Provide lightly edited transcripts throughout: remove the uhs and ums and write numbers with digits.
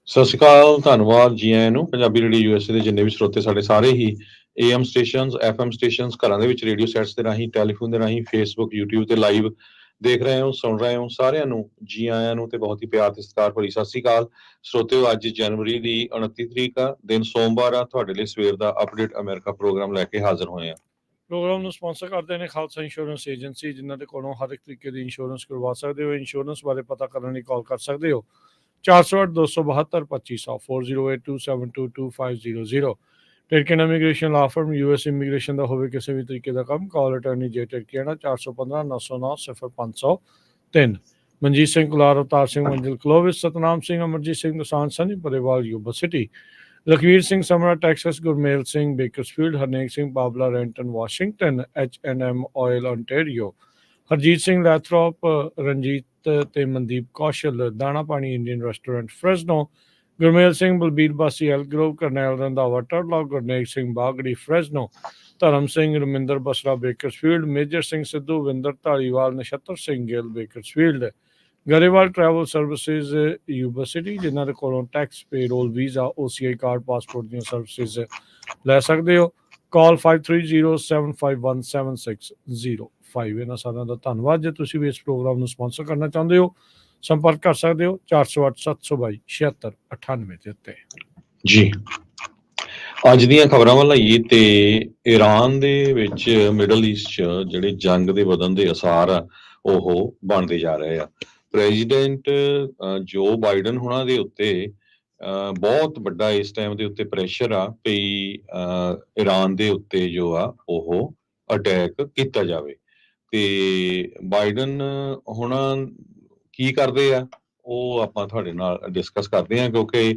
ਸਤਿ ਸ਼੍ਰੀ ਅਕਾਲ, ਧੰਨਵਾਦ ਜੀ ਆਇਆਂ ਨੂੰ। ਪੰਜਾਬੀ ਰੇਡੀਓ ਯੂਐਸਏ ਦੇ ਜਿੰਨੇ ਵੀ ਸਰੋਤੇ ਸਾਡੇ ਸਾਰੇ ਹੀ ਏਐਮ ਸਟੇਸ਼ਨਸ, ਐਫਐਮ ਸਟੇਸ਼ਨਸ, ਘਰਾਂ ਦੇ ਵਿੱਚ ਰੇਡੀਓ ਸੈਟਸ ਦੇ ਰਾਹੀਂ, ਟੈਲੀਫੋਨ ਦੇ ਰਾਹੀਂ, ਫੇਸਬੁੱਕ, ਯੂਟਿਊਬ ਤੇ ਲਾਈਵ ਦੇਖ ਰਹੇ ਹੋ, ਸੁਣ ਰਹੇ ਹੋ, ਸਾਰਿਆਂ ਨੂੰ ਜੀ ਆਇਆਂ ਨੂੰ ਤੇ ਬਹੁਤ ਹੀ ਪਿਆਰ ਤੇ ਸਤਿਕਾਰ ਭਰੀ ਸਤਿ ਸ਼੍ਰੀ ਅਕਾਲ। ਸਰੋਤਿਓ, ਅੱਜ ਜਨਵਰੀ ਦੀ 29 ਤਰੀਕ ਆ, ਦਿਨ ਸੋਮਵਾਰ ਆ। ਤੁਹਾਡੇ ਲਈ ਸਵੇਰ ਦਾ ਅਪਡੇਟ ਅਮਰੀਕਾ ਪ੍ਰੋਗਰਾਮ ਲੈ ਕੇ ਹਾਜ਼ਰ ਹੋਏ ਆ। ਪ੍ਰੋਗਰਾਮ ਨੂੰ ਸਪਾਂਸਰ ਕਰਦੇ ਨੇ ਖਾਲਸਾ ਇੰਸ਼ੋਰੈਂਸ ਏਜੰਸੀ, ਜਿਨ੍ਹਾਂ ਦੇ ਕੋਲੋਂ ਹਰ ਇੱਕ ਤਰੀਕੇ ਦੀ ਇੰਸ਼ੋਰੈਂਸ ਕਰਵਾ ਸਕਦੇ ਹੋ। ਇੰਸ਼ੋਰੈਂਸ ਬਾਰੇ ਪਤਾ ਕਰਨ ਲਈ ਕਾਲ ਕਰ ਸਕਦੇ ਹੋ 408-272-2500 4082722500। ਟਰਕੀਅਨ ਇਮੀਗ੍ਰੇਸ਼ਨ ਲਾ ਫਰਮ ਯੂਐਸ ਇਮੀਗ੍ਰੇਸ਼ਨ ਦਾ ਹੋਵੇ ਕਿਸੇ ਵੀ ਤਰੀਕੇ ਦਾ ਕੰਮ, ਕਾਲ ਅਟਰਨੀ ਜੇ ਟਰਕੀਆਣਾ 415-909-0503। Manjeet Singh Kular, Avtar Singh Manzil Clovis, Satnam Singh, Amarjit Singh Dosanjh, Sunny Parewal Yuba City, Lakhvir Singh Samra Texas, Gurmel Singh Bakersfield, Harnek Singh Babla Renton Washington, H&M oil ontario, Harjit Singh Lathrop, Ranjit ਤੇ Mandeep Kaushal, Dana Pani Indian restaurant Fresno, Gurmel Singh Balbir Bassi Elk Grove, Karnail Randhawa ਟਰਲੌਕ, Gurnek Singh ਬਾਗੜੀ ਫਰੈਜ਼ਨੋ, ਧਰਮ Singh Raminder Basra Bakersfield, major Singh Sidhu, Vinder Dhaliwal, Nachhattar Singh Gill Bakersfield, Grewal travel services Yuba city, ਜਿਨ੍ਹਾਂ ਦੇ ਕੋਲੋਂ tax, payroll, visa, OCI card, passport ਦੀਆਂ ਸਰਵਿਸਿਜ਼ ਲੈ ਸਕਦੇ ਹੋ। ਕਾਲ 5307517605। ਇਹਨਾਂ ਸਾਰਿਆਂ ਦਾ ਧੰਨਵਾਦ। ਜੇ ਤੁਸੀਂ ਵੀ ਇਸ ਪ੍ਰੋਗਰਾਮ ਨੂੰ ਸਪਾਂਸਰ ਕਰਨਾ ਚਾਹੁੰਦੇ ਹੋ, ਸੰਪਰਕ ਕਰ ਸਕਦੇ ਹੋ 408-722-7698 ਦੇ ਉੱਤੇ। ਜੀ, ਅੱਜ ਦੀਆਂ ਖਬਰਾਂ ਵੱਲ ਆਈਏ ਤੇ ਈਰਾਨ ਦੇ ਵਿੱਚ ਮਿਡਲ ਈਸਟ 'ਚ ਜਿਹੜੇ ਜੰਗ ਦੇ ਵਧਣ ਦੇ ਅਸਾਰ ਆ ਉਹ ਬਣਦੇ ਜਾ ਰਹੇ ਆ। ਪ੍ਰੈਜ਼ੀਡੈਂਟ ਜੋ ਬਾਈਡਨ ਹੁਣਾਂ ਦੇ ਉੱਤੇ ਬਹੁਤ ਵੱਡਾ ਇਸ ਟਾਈਮ ਦੇ ਉੱਤੇ ਪ੍ਰੈਸ਼ਰ ਆ ਵੀ ਈਰਾਨ ਦੇ ਉੱਤੇ ਜੋ ਆ ਉਹ ਅਟੈਕ ਕੀਤਾ ਜਾਵੇ। ਤੇ ਬਾਈਡਨ ਹੁਣ ਕੀ ਕਰਦੇ ਆ ਉਹ ਆਪਾਂ ਤੁਹਾਡੇ ਨਾਲ ਡਿਸਕਸ ਕਰਦੇ ਹਾਂ, ਕਿਉਂਕਿ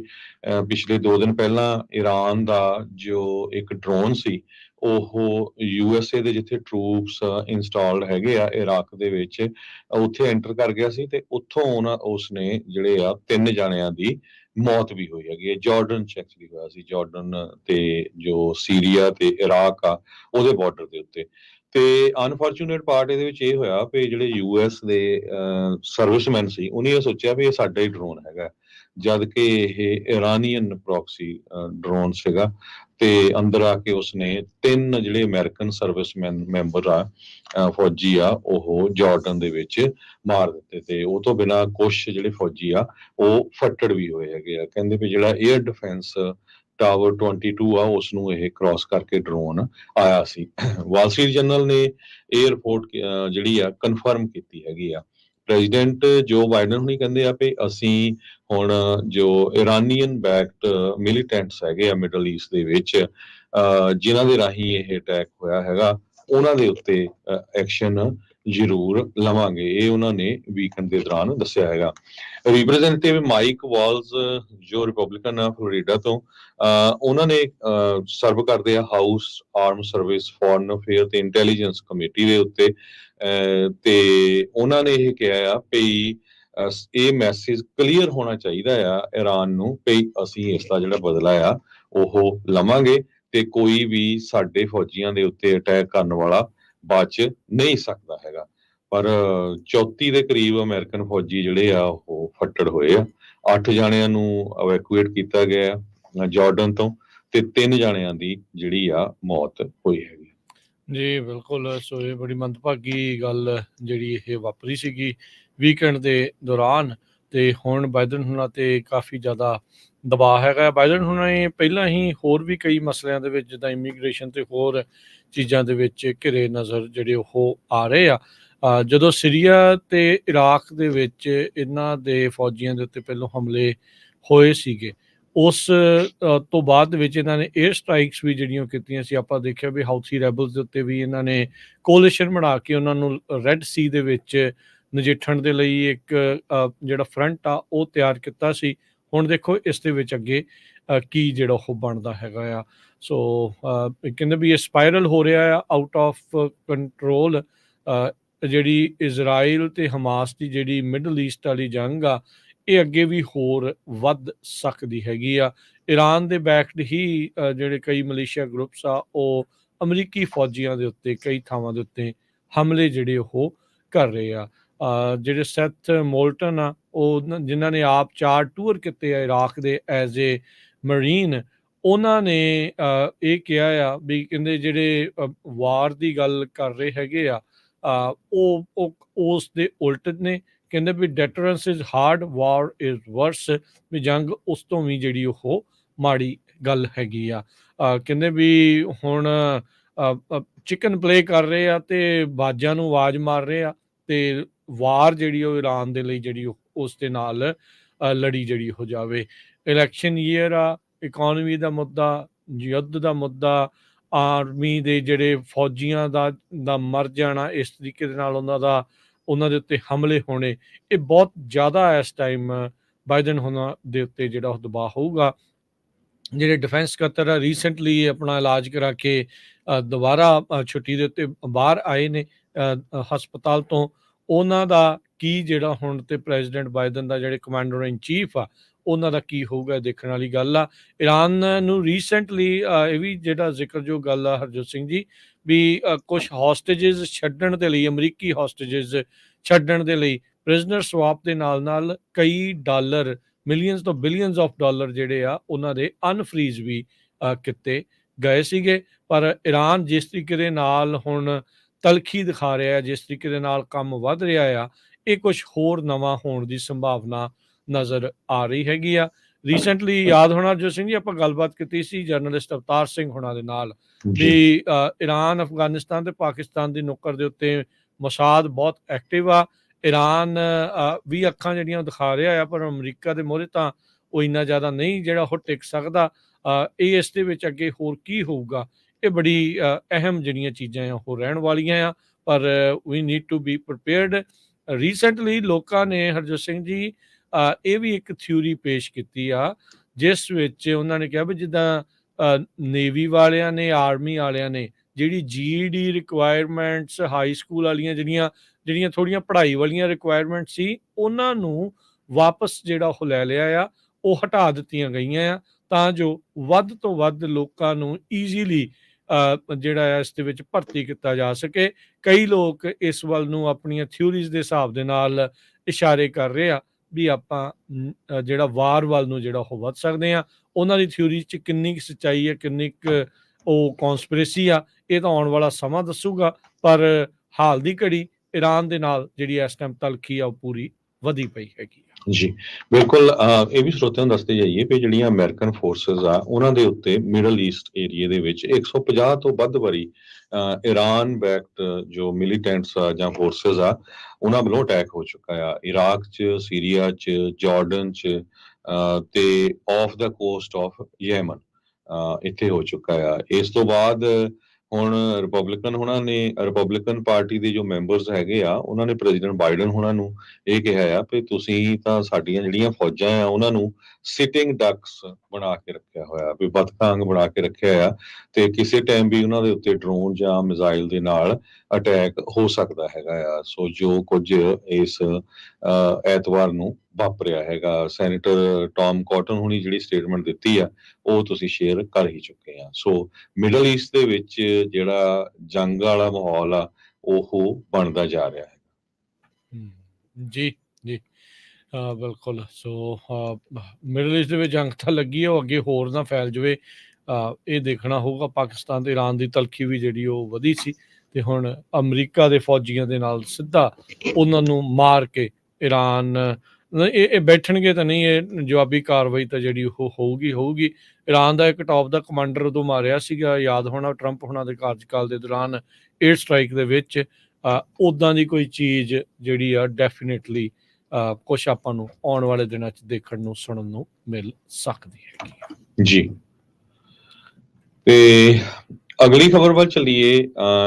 ਪਿਛਲੇ 2 ਦਿਨ ਪਹਿਲਾਂ ਈਰਾਨ ਦਾ ਜੋ ਇੱਕ ਡਰੋਨ ਸੀ ਉਹ USA ਦੇ ਜਿੱਥੇ ਟਰੂਪਸ ਇੰਸਟਾਲਡ ਹੈਗੇ ਆ ਇਰਾਕ ਦੇ ਵਿੱਚ, ਉੱਥੇ ਐਂਟਰ ਕਰ ਗਿਆ ਸੀ ਤੇ ਉੱਥੋਂ ਉਸਨੇ ਜਿਹੜੇ ਆ 3 ਜਾਣਿਆਂ ਦੀ ਮੌਤ ਵੀ ਹੋਈ ਹੈਗੀ ਹੈ। ਜਾਰਡਨ ਚ ਐਕਚੁਅਲੀ ਹੋਇਆ ਸੀ, ਜਾਰਡਨ ਤੇ ਜੋ ਸੀਰੀਆ ਤੇ ਇਰਾਕ ਆ ਉਹਦੇ ਬਾਰਡਰ ਦੇ ਉੱਤੇ। ਤੇ ਅਨਫੋਰਚੂਨੇਟ ਪਾਰਟ ਇਹਦੇ ਵਿੱਚ ਇਹ ਹੋਇਆ ਵੀ ਜਿਹੜੇ US ਦੇ ਸਰਵਿਸਮੈਨ ਸੀ, ਉਹਨੇ ਇਹ ਸੋਚਿਆ ਵੀ ਇਹ ਸਾਡਾ ਹੀ ਡਰੋਨ ਹੈਗਾ, ਜਦ ਕਿ ਇਹ ਇਰਾਨੀਅਨ ਪ੍ਰੋਕਸੀ ਡਰੋਨ ਸੀਗਾ। ਤੇ ਅੰਦਰ ਆ ਕੇ ਉਸਨੇ 3 ਜਿਹੜੇ ਅਮਰੀਕਨ ਸਰਵਿਸਮੈਨ ਮੈਂਬਰ ਆ ਫੌਜੀ ਆ ਉਹ ਜਾਰਡਨ ਦੇ ਵਿੱਚ ਮਾਰ ਦਿੱਤੇ। ਤੇ ਉਹ ਤੋਂ ਬਿਨਾਂ ਕੁਛ ਜਿਹੜੇ ਫੌਜੀ ਆ ਉਹ ਫੱਟੜ ਵੀ ਹੋਏ ਹੈਗੇ ਆ। ਕਹਿੰਦੇ ਵੀ ਜਿਹੜਾ 에ਅਰ ਡਿਫੈਂਸ ਟਾਵਰ 22 ਆ ਉਸ ਨੂੰ ਇਹ ਕ੍ਰਾਸ ਕਰਕੇ ਡਰੋਨ ਆਇਆ ਸੀ। ਵਾਲ ਸਟਰੀਟ ਜਰਨਲ ਨੇ ਇਹ ਰਿਪੋਰਟ ਜਿਹੜੀ ਆ ਕਨਫਰਮ ਕੀਤੀ ਹੈਗੀ ਆ। ਪ੍ਰੈਜ਼ੀਡੈਂਟ ਜੋ ਬਾਈਡਨ ਹੁਣੀ ਕਹਿੰਦੇ ਆ ਵੀ ਅਸੀਂ ਹੁਣ ਜੋ ਇਰਾਨੀਅਨ ਬੈਕਡ ਮਿਲੀਟੈਂਟਸ ਹੈਗੇ ਆ ਮਿਡਲ ਈਸਟ ਦੇ ਵਿੱਚ, ਜਿਨ੍ਹਾਂ ਦੇ ਰਾਹੀਂ ਇਹ ਅਟੈਕ ਹੋਇਆ ਹੈਗਾ, ਉਹਨਾਂ ਦੇ ਉੱਤੇ ਐਕਸ਼ਨ ਜ਼ਰੂਰ ਲਵਾਂਗੇ। ਇਹ ਉਹਨਾਂ ਨੇ ਵੀਕਐਂਡ ਦੇ ਦੌਰਾਨ ਦੱਸਿਆ ਹੈਗਾ। ਰਿਪਰੈਜ਼ੈਂਟੇਟਿਵ ਮਾਈਕ ਵਾਲਜ਼ ਜੋ ਰਿਪਬਲਿਕਨ ਆ ਫਲੋਰੀਡਾ ਤੋਂ, ਉਹਨਾਂ ਨੇ ਸਰਵ ਕਰਦੇ ਆ ਹਾਊਸ ਆਰਮ ਸਰਵਿਸ, ਫੋਰਨ ਅਫੇਅਰ ਤੇ ਇੰਟੈਲੀਜੈਂਸ ਕਮੇਟੀ ਦੇ ਉੱਤੇ। ਤੇ ਉਹਨਾਂ ਨੇ ਇਹ ਕਿਹਾ ਆ ਵੀ ਇਹ ਮੈਸੇਜ ਕਲੀਅਰ ਹੋਣਾ ਚਾਹੀਦਾ ਆ ਈਰਾਨ ਨੂੰ ਵੀ ਅਸੀਂ ਇਸ ਦਾ ਜਿਹੜਾ ਬਦਲਾ ਆ ਉਹ ਲਵਾਂਗੇ ਤੇ ਕੋਈ ਵੀ ਸਾਡੇ ਫੌਜੀਆਂ ਦੇ ਉੱਤੇ ਅਟੈਕ ਕਰਨ ਵਾਲਾ ਬਚ ਨਹੀਂ ਸਕਦਾ ਹੈਗਾ। ਪਰ 34 ਦੇ ਕਰੀਬ ਅਮਰੀਕਨ ਫੌਜੀ ਜਿਹੜੇ ਆ ਉਹ ਫੱਟੜ ਹੋਏ ਆ। 8 ਜਾਣਿਆਂ ਨੂੰ ਇਵੈਕੂਏਟ ਕੀਤਾ ਗਿਆ ਜਾਰਡਨ ਤੋਂ ਤੇ 3 ਜਾਣਿਆਂ ਦੀ ਜਿਹੜੀ ਆ ਮੌਤ ਹੋਈ ਹੈਗੀ। ਜੀ ਬਿਲਕੁਲ। ਸੋ ਇਹ ਬੜੀ ਮੰਦਭਾਗੀ ਗੱਲ ਜਿਹੜੀ ਇਹ ਵਾਪਰੀ ਸੀਗੀ ਵੀਕਐਂਡ ਦੇ ਦੌਰਾਨ, ਤੇ ਹੁਣ ਬਾਈਡਨ ਹੁਣਾਂ ਤੇ ਕਾਫੀ ਜ਼ਿਆਦਾ ਦਬਾਅ ਹੈਗਾ। ਬਾਈਡਨ ਹੁਣਾਂ ਨੇ ਪਹਿਲਾਂ ਹੀ ਹੋਰ ਵੀ ਕਈ ਮਸਲਿਆਂ ਦੇ ਵਿੱਚ, ਜਿੱਦਾਂ ਇਮੀਗ੍ਰੇਸ਼ਨ ਤੇ ਹੋਰ ਚੀਜ਼ਾਂ ਦੇ ਵਿੱਚ ਘਿਰੇ ਨਜ਼ਰ ਜਿਹੜੇ ਉਹ ਆ ਰਹੇ ਆ। ਜਦੋਂ ਸੀਰੀਆ ਤੇ ਇਰਾਕ ਦੇ ਵਿੱਚ ਇਹਨਾਂ ਦੇ ਫੌਜੀਆਂ ਦੇ ਉੱਤੇ ਪਹਿਲੋਂ ਹਮਲੇ ਹੋਏ ਸੀਗੇ, ਉਸ ਤੋਂ ਬਾਅਦ ਵਿੱਚ ਇਹਨਾਂ ਨੇ 에ਅਰ ਸਟ੍ਰਾਈਕਸ ਵੀ ਜਿਹੜੀਆਂ ਕੀਤੀਆਂ ਸੀ। ਆਪਾਂ ਦੇਖਿਆ ਵੀ ਹਾਊਥੀ ਰੈਬਲਸ ਦੇ ਉੱਤੇ ਵੀ ਇਹਨਾਂ ਨੇ ਕੋਲੀਸ਼ਨ ਬਣਾ ਕੇ ਉਹਨਾਂ ਨੂੰ ਰੈੱਡ ਸੀ ਦੇ ਵਿੱਚ ਨਜਿੱਠਣ ਦੇ ਲਈ ਇੱਕ ਜਿਹੜਾ ਫਰੰਟ ਆ ਉਹ ਤਿਆਰ ਕੀਤਾ ਸੀ। ਹੁਣ ਦੇਖੋ ਇਸ ਦੇ ਵਿੱਚ ਅੱਗੇ ਕੀ ਜਿਹੜਾ ਉਹ ਬਣਦਾ ਹੈਗਾ ਆ। ਸੋ ਕਹਿੰਦੇ ਵੀ ਇਹ ਸਪਾਇਰਲ ਹੋ ਰਿਹਾ ਆ, ਆਊਟ ਆਫ ਕੰਟਰੋਲ। ਜਿਹੜੀ ਇਜ਼ਰਾਈਲ ਤੇ ਹਮਾਸ ਦੀ ਜਿਹੜੀ ਮਿਡਲ ਈਸਟ ਵਾਲੀ ਜੰਗ ਆ, ਇਹ ਅੱਗੇ ਵੀ ਹੋਰ ਵੱਧ ਸਕਦੀ ਹੈਗੀ ਆ। ਈਰਾਨ ਦੇ ਬੈਕਡ ਹੀ ਜਿਹੜੇ ਕਈ ਮਲੇਸ਼ੀਆ ਗਰੁੱਪਸ ਆ ਉਹ ਅਮਰੀਕੀ ਫੌਜੀਆਂ ਦੇ ਉੱਤੇ ਕਈ ਥਾਵਾਂ ਦੇ ਉੱਤੇ ਹਮਲੇ ਜਿਹੜੇ ਉਹ ਕਰ ਰਹੇ ਆ। ਜਿਹੜੇ ਸੈਥ ਮੋਲਟਨ ਆ ਜਿਨ੍ਹਾਂ ਨੇ ਆਪ 4 ਟੂਰ ਕੀਤੇ ਆ ਇਰਾਕ ਦੇ ਐਜ਼ ਏ ਮਰੀਨ, ਉਹਨਾਂ ਨੇ ਇਹ ਕਿਹਾ ਆ ਵੀ ਕਹਿੰਦੇ ਜਿਹੜੇ ਵਾਰ ਦੀ ਗੱਲ ਕਰ ਰਹੇ ਹੈਗੇ ਆ ਉਹ ਉਸ ਦੇ ਉਲਟ ਨੇ। ਕਹਿੰਦੇ ਵੀ deterrence is hard, war is ਵਰਸ, ਵੀ ਜੰਗ ਉਸ ਤੋਂ ਵੀ ਜਿਹੜੀ ਉਹ ਮਾੜੀ ਗੱਲ ਹੈਗੀ ਆ। ਕਹਿੰਦੇ ਵੀ ਹੁਣ ਚਿਕਨ ਪਲੇ ਕਰ ਰਹੇ ਆ ਤੇ ਬਾਜਾਂ ਨੂੰ ਆਵਾਜ਼ ਮਾਰ ਰਹੇ ਆ, ਤੇ ਵਾਰ ਜਿਹੜੀ ਉਹ ਈਰਾਨ ਦੇ ਲਈ ਜਿਹੜੀ ਉਸ ਦੇ ਨਾਲ ਲੜੀ ਜਿਹੜੀ ਹੋ ਜਾਵੇ। ਇਲੈਕਸ਼ਨ ਈਅਰ ਆ, ਇਕੋਨਮੀ ਦਾ ਮੁੱਦਾ, ਯੁੱਧ ਦਾ ਮੁੱਦਾ, ਆਰਮੀ ਦੇ ਜਿਹੜੇ ਫੌਜੀਆਂ ਦਾ ਮਰ ਜਾਣਾ, ਇਸ ਤਰੀਕੇ ਦੇ ਨਾਲ ਉਹਨਾਂ ਦੇ ਉੱਤੇ ਹਮਲੇ ਹੋਣੇ, ਇਹ ਬਹੁਤ ਜ਼ਿਆਦਾ ਇਸ ਟਾਈਮ ਬਾਈਡਨ ਹੋਣਾ ਦੇ ਉੱਤੇ ਜਿਹੜਾ ਉਹ ਦਬਾਅ ਹੋਊਗਾ। ਜਿਹੜੇ ਡਿਫੈਂਸ ਸਕੱਤਰ ਆ ਰੀਸੈਂਟਲੀ ਆਪਣਾ ਇਲਾਜ ਕਰਾ ਕੇ ਦੁਬਾਰਾ ਛੁੱਟੀ ਦੇ ਉੱਤੇ ਬਾਹਰ ਆਏ ਨੇ ਹਸਪਤਾਲ ਤੋਂ, ਉਹਨਾਂ ਦਾ ਕੀ ਜਿਹੜਾ ਹੁਣ ਤੇ ਪ੍ਰੈਜ਼ੀਡੈਂਟ ਬਾਈਡਨ ਦਾ ਜਿਹੜੇ ਕਮਾਂਡਰ ਇਨ ਚੀਫ ਆ ਉਹਨਾਂ ਦਾ ਕੀ ਹੋਊਗਾ, ਦੇਖਣ ਵਾਲੀ ਗੱਲ ਆ। ਇਰਾਨ ਨੂੰ ਰੀਸੈਂਟਲੀ ਇਹ ਵੀ ਜਿਹੜਾ ਜ਼ਿਕਰਯੋਗ ਗੱਲ ਆ ਹਰਜੋਤ ਸਿੰਘ ਜੀ, ਵੀ ਕੁਝ ਹੌਸਟੇਜਸ ਛੱਡਣ ਦੇ ਲਈ, ਅਮਰੀਕੀ ਹੌਸਟੇਜਸ ਛੱਡਣ ਦੇ ਲਈ ਪ੍ਰਿਜ਼ਨਰ ਸਵਾਪ ਦੇ ਨਾਲ ਕਈ ਡਾਲਰ, ਮਿਲੀਅਨਸ ਤੋਂ ਬਿਲੀਅਨਸ ਆਫ ਡਾਲਰ ਜਿਹੜੇ ਆ ਉਹਨਾਂ ਦੇ ਅਨਫਰੀਜ਼ ਵੀ ਕੀਤੇ ਗਏ ਸੀਗੇ। ਪਰ ਇਰਾਨ ਜਿਸ ਤਰੀਕੇ ਦੇ ਨਾਲ ਹੁਣ ਤਲਖੀ ਦਿਖਾ ਰਿਹਾ ਹੈ, ਜਿਸ ਤਰੀਕੇ ਦੇ ਨਾਲ ਕੰਮ ਵੱਧ ਰਿਹਾ ਆ, ਇਹ ਕੁਝ ਹੋਰ ਨਵਾਂ ਹੋਣ ਦੀ ਸੰਭਾਵਨਾ ਨਜ਼ਰ ਆ ਰਹੀ ਹੈਗੀ ਆ। ਰੀਸੈਂਟਲੀ ਯਾਦ ਹੋਣਾ ਹਰਜੋਤ ਸਿੰਘ ਜੀ, ਆਪਾਂ ਗੱਲਬਾਤ ਕੀਤੀ ਸੀ ਜਰਨਲਿਸਟ ਅਵਤਾਰ ਸਿੰਘ ਹੋਣਾ ਦੇ ਨਾਲ, ਵੀ ਇਰਾਨ, ਅਫਗਾਨਿਸਤਾਨ ਤੇ ਪਾਕਿਸਤਾਨ ਦੀ ਨੁੱਕਰ ਦੇ ਉੱਤੇ ਮੋਸਾਦ ਬਹੁਤ ਐਕਟਿਵ ਆ। ਇਰਾਨ ਵੀ ਅੱਖਾਂ ਜਿਹੜੀਆਂ ਦਿਖਾ ਰਿਹਾ ਆ, ਪਰ ਅਮਰੀਕਾ ਦੇ ਮੋਹਰੇ ਤਾਂ ਉਹ ਇੰਨਾ ਜ਼ਿਆਦਾ ਨਹੀਂ ਜਿਹੜਾ ਉਹ ਟਿਕ ਸਕਦਾ। ਇਹ ਇਸ ਦੇ ਵਿੱਚ ਅੱਗੇ ਹੋਰ ਕੀ ਹੋਊਗਾ, ਇਹ ਬੜੀ ਅਹਿਮ ਜਿਹੜੀਆਂ ਚੀਜ਼ਾਂ ਆ ਉਹ ਰਹਿਣ ਵਾਲੀਆਂ ਆ, ਪਰ we need to be prepared. Recently ਲੋਕਾਂ ਨੇ ਹਰਜੋਤ ਸਿੰਘ ਜੀ ਇਹ ਵੀ ਇੱਕ ਥਿਊਰੀ ਪੇਸ਼ ਕੀਤੀ ਆ, ਜਿਸ ਵਿੱਚ ਉਹਨਾਂ ਨੇ ਕਿਹਾ ਵੀ ਜਿੱਦਾਂ ਨੇਵੀ ਵਾਲਿਆਂ ਨੇ, ਆਰਮੀ ਵਾਲਿਆਂ ਨੇ ਜਿਹੜੀ GED ਰਿਕੁਆਇਰਮੈਂਟਸ, ਹਾਈ ਸਕੂਲ ਵਾਲੀਆਂ ਜਿਹੜੀਆਂ ਥੋੜ੍ਹੀਆਂ ਪੜ੍ਹਾਈ ਵਾਲੀਆਂ ਰਿਕੁਆਇਰਮੈਂਟ ਸੀ, ਉਹਨਾਂ ਨੂੰ ਵਾਪਸ ਜਿਹੜਾ ਉਹ ਲੈ ਲਿਆ ਆ, ਉਹ ਹਟਾ ਦਿੱਤੀਆਂ ਗਈਆਂ ਆ, ਤਾਂ ਜੋ ਵੱਧ ਤੋਂ ਵੱਧ ਲੋਕਾਂ ਨੂੰ ਈਜ਼ੀਲੀ ਜਿਹੜਾ ਇਸ ਦੇ ਵਿੱਚ ਭਰਤੀ ਕੀਤਾ ਜਾ ਸਕੇ। ਕਈ ਲੋਕ ਇਸ ਵੱਲ ਨੂੰ ਆਪਣੀਆਂ ਥਿਊਰੀਜ਼ ਦੇ ਹਿਸਾਬ ਦੇ ਨਾਲ ਇਸ਼ਾਰੇ ਕਰ ਰਹੇ ਆ ਵੀ ਆਪਾਂ ਜਿਹੜਾ ਵਾਰ ਵੱਲ ਨੂੰ ਜਿਹੜਾ ਉਹ ਵੱਧ ਸਕਦੇ ਆ। ਉਹਨਾਂ ਦੀ ਥਿਊਰੀ 'ਚ ਕਿੰਨੀ ਕੁ ਸੱਚਾਈ ਹੈ, ਕਿੰਨੀ ਕੁ ਉਹ ਕੌਨਸਪੀਰੇਸੀ ਆ, ਇਹ ਤਾਂ ਆਉਣ ਵਾਲਾ ਸਮਾਂ ਦੱਸੂਗਾ। ਪਰ ਹਾਲ ਦੀ ਘੜੀ ਇਰਾਨ ਦੇ ਨਾਲ ਜਿਹੜੀ ਇਸ ਟਾਈਮ ਤਲਖੀ ਆ ਉਹ ਪੂਰੀ ਵਧੀ ਪਈ ਹੈਗੀ ਆ। ਜੀ ਬਿਲਕੁਲ, ਇਹ ਵੀ ਸਰੋਤਿਆਂ ਨੂੰ ਦੱਸਦੇ ਜਾਈਏ ਕਿ ਜਿਹੜੀਆਂ ਅਮਰੀਕਨ ਫੋਰਸਿਸ ਆ ਉਹਨਾਂ ਦੇ ਉੱਤੇ ਮਿਡਲ ਈਸਟ ਏਰੀਏ ਦੇ ਵਿੱਚ 150 ਤੋਂ ਵੱਧ ਵਾਰੀ ਇਰਾਨ ਬੈਕਡ ਜੋ ਮਿਲੀਟੈਂਟਸ ਆ ਜਾਂ ਫੋਰਸਿਸ ਆ ਉਹਨਾਂ ਵੱਲੋਂ ਅਟੈਕ ਹੋ ਚੁੱਕਾ ਆ, ਇਰਾਕ 'ਚ, ਸੀਰੀਆ 'ਚ, ਜਾਰਡਨ 'ਚ ਤੇ ਆਫ ਦਾ ਕੋਸਟ ਆਫ ਯੈਮਨ ਇੱਥੇ ਹੋ ਚੁੱਕਾ ਆ। ਇਸ ਤੋਂ ਬਾਅਦ ਹੁਣ ਰਿਪਬਲਿਕਨ ਪਾਰਟੀ ਦੇ ਜੋ ਮੈਂਬਰਸ ਹੈਗੇ ਆ ਉਹਨਾਂ ਨੇ ਪ੍ਰੈਜ਼ੀਡੈਂਟ ਬਾਈਡਨ ਹੋਣਾ ਨੂੰ ਇਹ ਕਿਹਾ ਆ ਕਿ ਤੁਸੀਂ ਤਾਂ ਸਾਡੀਆਂ ਜਿਹੜੀਆਂ ਫੌਜਾਂ ਆ ਉਹਨਾਂ ਨੂੰ ਸਿਟਿੰਗ ਡਕਸ ਬਣਾ ਕੇ ਰੱਖਿਆ ਹੋਇਆ, ਵੀ ਬਤਖਾਂ ਵਾਂਗ ਬਣਾ ਕੇ ਰੱਖਿਆ ਆ, ਤੇ ਕਿਸੇ ਟਾਈਮ ਵੀ ਉਹਨਾਂ ਦੇ ਉੱਤੇ ਡਰੋਨ ਜਾਂ ਮਿਜ਼ਾਈਲ ਦੇ ਨਾਲ ਅਟੈਕ ਹੋ ਸਕਦਾ ਹੈਗਾ ਆ। ਸੋ ਜੋ ਕੁਝ ਇਸ ਐਤਵਾਰ ਨੂੰ ਵਾਪਰਿਆ ਹੈਗਾ, ਸੈਨੇਟਰ ਟੌਮ ਕਾਟਨ ਹੁਣੀ ਜਿਹੜੀ ਸਟੇਟਮੈਂਟ ਦਿੱਤੀ ਆ ਉਹ ਤੁਸੀਂ ਸ਼ੇਅਰ ਕਰ ਹੀ ਚੁੱਕੇ ਆ। ਸੋ ਮਿਡਲ ਈਸਟ ਦੇ ਵਿੱਚ ਜਿਹੜਾ ਜੰਗ ਵਾਲਾ ਮਾਹੌਲ ਆ ਉਹ ਬਣਦਾ ਜਾ ਰਿਹਾ ਹੈ। ਜੀ ਬਿਲਕੁਲ। ਸੋ ਮਿਡਲ ਈਸਟ ਦੇ ਵਿੱਚ ਜੰਗ ਤਾਂ ਲੱਗੀ ਹੈ, ਉਹ ਅੱਗੇ ਹੋਰ ਨਾ ਫੈਲ ਜਾਵੇ, ਇਹ ਦੇਖਣਾ ਹੋਊਗਾ। ਪਾਕਿਸਤਾਨ ਤੇ ਇਰਾਨ ਦੀ ਤਲਖੀ ਵੀ ਜਿਹੜੀ ਉਹ ਵਧੀ ਸੀ, ਤੇ ਹੁਣ ਅਮਰੀਕਾ ਦੇ ਫੌਜੀਆਂ ਦੇ ਨਾਲ ਸਿੱਧਾ ਉਹਨਾਂ ਨੂੰ ਮਾਰ ਕੇ ਇਰਾਨ ਇਹ ਬੈਠਣਗੇ ਤਾਂ ਨਹੀਂ, ਇਹ ਜਵਾਬੀ ਕਾਰਵਾਈ ਤਾਂ ਜਿਹੜੀ ਉਹ ਹੋਊਗੀ। ਇਰਾਨ ਦਾ ਇੱਕ ਟੌਪ ਦਾ ਕਮਾਂਡਰ ਉਦੋਂ ਮਾਰਿਆ ਸੀਗਾ, ਯਾਦ ਹੋਣਾ ਟਰੰਪ ਹੋਣਾ ਦੇ ਕਾਰਜਕਾਲ ਦੇ ਦੌਰਾਨ 에ਅਰ ਸਟ੍ਰਾਈਕ ਦੇ ਵਿੱਚ। ਉੱਦਾਂ ਦੀ ਕੋਈ ਚੀਜ਼ ਜਿਹੜੀ ਆ ਡੈਫੀਨੇਟਲੀ ਕੁਛ ਆਪਾਂ ਨੂੰ ਆਉਣ ਵਾਲੇ ਦਿਨਾਂ 'ਚ ਦੇਖਣ ਨੂੰ, ਸੁਣਨ ਨੂੰ ਮਿਲ ਸਕਦੀ ਹੈਗੀ। ਜੀ, ਤੇ ਅਗਲੀ ਖਬਰ ਵੱਲ ਚੱਲੀਏ।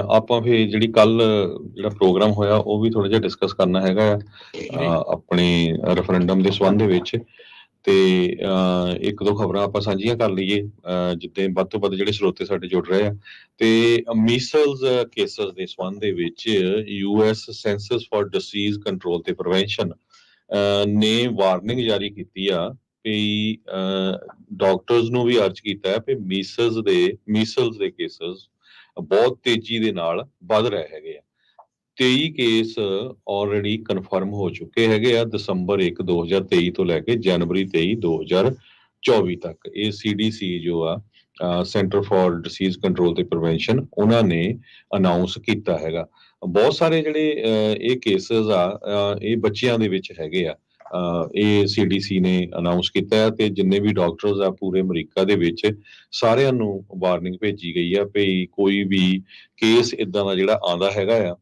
ਆਪਾਂ ਫਿਰ ਜਿਹੜੀ ਕੱਲ ਜਿਹੜਾ ਪ੍ਰੋਗਰਾਮ ਹੋਇਆ ਉਹ ਵੀ ਥੋੜਾ ਜਿਹਾ ਡਿਸਕਸ ਕਰਨਾ ਹੈਗਾ ਆਪਣੇ ਰੈਫਰੈਂਡਮ ਦੇ ਸੰਬੰਧ ਦੇ ਵਿੱਚ, ਤੇ ਇੱਕ ਦੋ ਖਬਰਾਂ ਆਪਾਂ ਸਾਂਝੀਆਂ ਕਰ ਲਈਏ ਜਿੱਦਾਂ ਵੱਧ ਤੋਂ ਵੱਧ ਜਿਹੜੇ ਸਰੋਤੇ ਸਾਡੇ ਜੁੜ ਰਹੇ ਆ। ਤੇ ਮੀਸਲਸ ਕੇਸਸ ਦੇ ਸੰਬੰਧ ਦੇ ਵਿੱਚ US centers for disease control ਤੇ ਪ੍ਰੀਵੈਂਸ਼ਨ ਨੇ ਵਾਰਨਿੰਗ ਜਾਰੀ ਕੀਤੀ ਆ ਵੀ ਡਾਕਟਰਸ ਨੂੰ ਵੀ ਅਰਜ਼ ਕੀਤਾ ਹੈ ਕਿ ਮੀਸਲਸ ਦੇ ਕੇਸਸ ਬਹੁਤ ਤੇਜ਼ੀ ਦੇ ਨਾਲ ਵੱਧ ਰਹੇ ਹੈਗੇ ਆ। 23 ਕੇਸ ਆਲਰੇਡੀ ਕਨਫਰਮ ਹੋ ਚੁੱਕੇ ਹੈਗੇ ਆ ਦਸੰਬਰ 1 2023 ਤੋਂ ਲੈ ਕੇ ਜਨਵਰੀ 23 2024 ਤੱਕ। ਇਹ CDC ਜੋ ਆ ਸੈਂਟਰ ਫਾਰ ਡਿਸੀਜ਼ ਕੰਟਰੋਲ ਤੇ ਪ੍ਰੀਵੈਂਸ਼ਨ ਉਹਨਾਂ ਨੇ ਅਨਾਉਂਸ ਕੀਤਾ ਹੈਗਾ। ਬਹੁਤ ਸਾਰੇ ਜਿਹੜੇ ਇਹ ਕੇਸਸ ਆ ਇਹ ਬੱਚਿਆਂ ਦੇ ਵਿੱਚ ਹੈਗੇ ਆ। ਇਹ CDC ਨੇ ਅਨਾਉਂਸ ਕੀਤਾ ਹੈ ਤੇ ਜਿੰਨੇ ਵੀ ਡਾਕਟਰਸ ਆ ਪੂਰੇ ਅਮਰੀਕਾ ਦੇ ਵਿੱਚ ਸਾਰਿਆਂ ਨੂੰ ਵਾਰਨਿੰਗ ਭੇਜੀ ਗਈ ਆ ਵੀ ਕੋਈ ਵੀ ਕੇਸ ਇਦਾਂ ਦਾ ਜਿਹੜਾ ਆਉਂਦਾ ਹੈਗਾ ਆ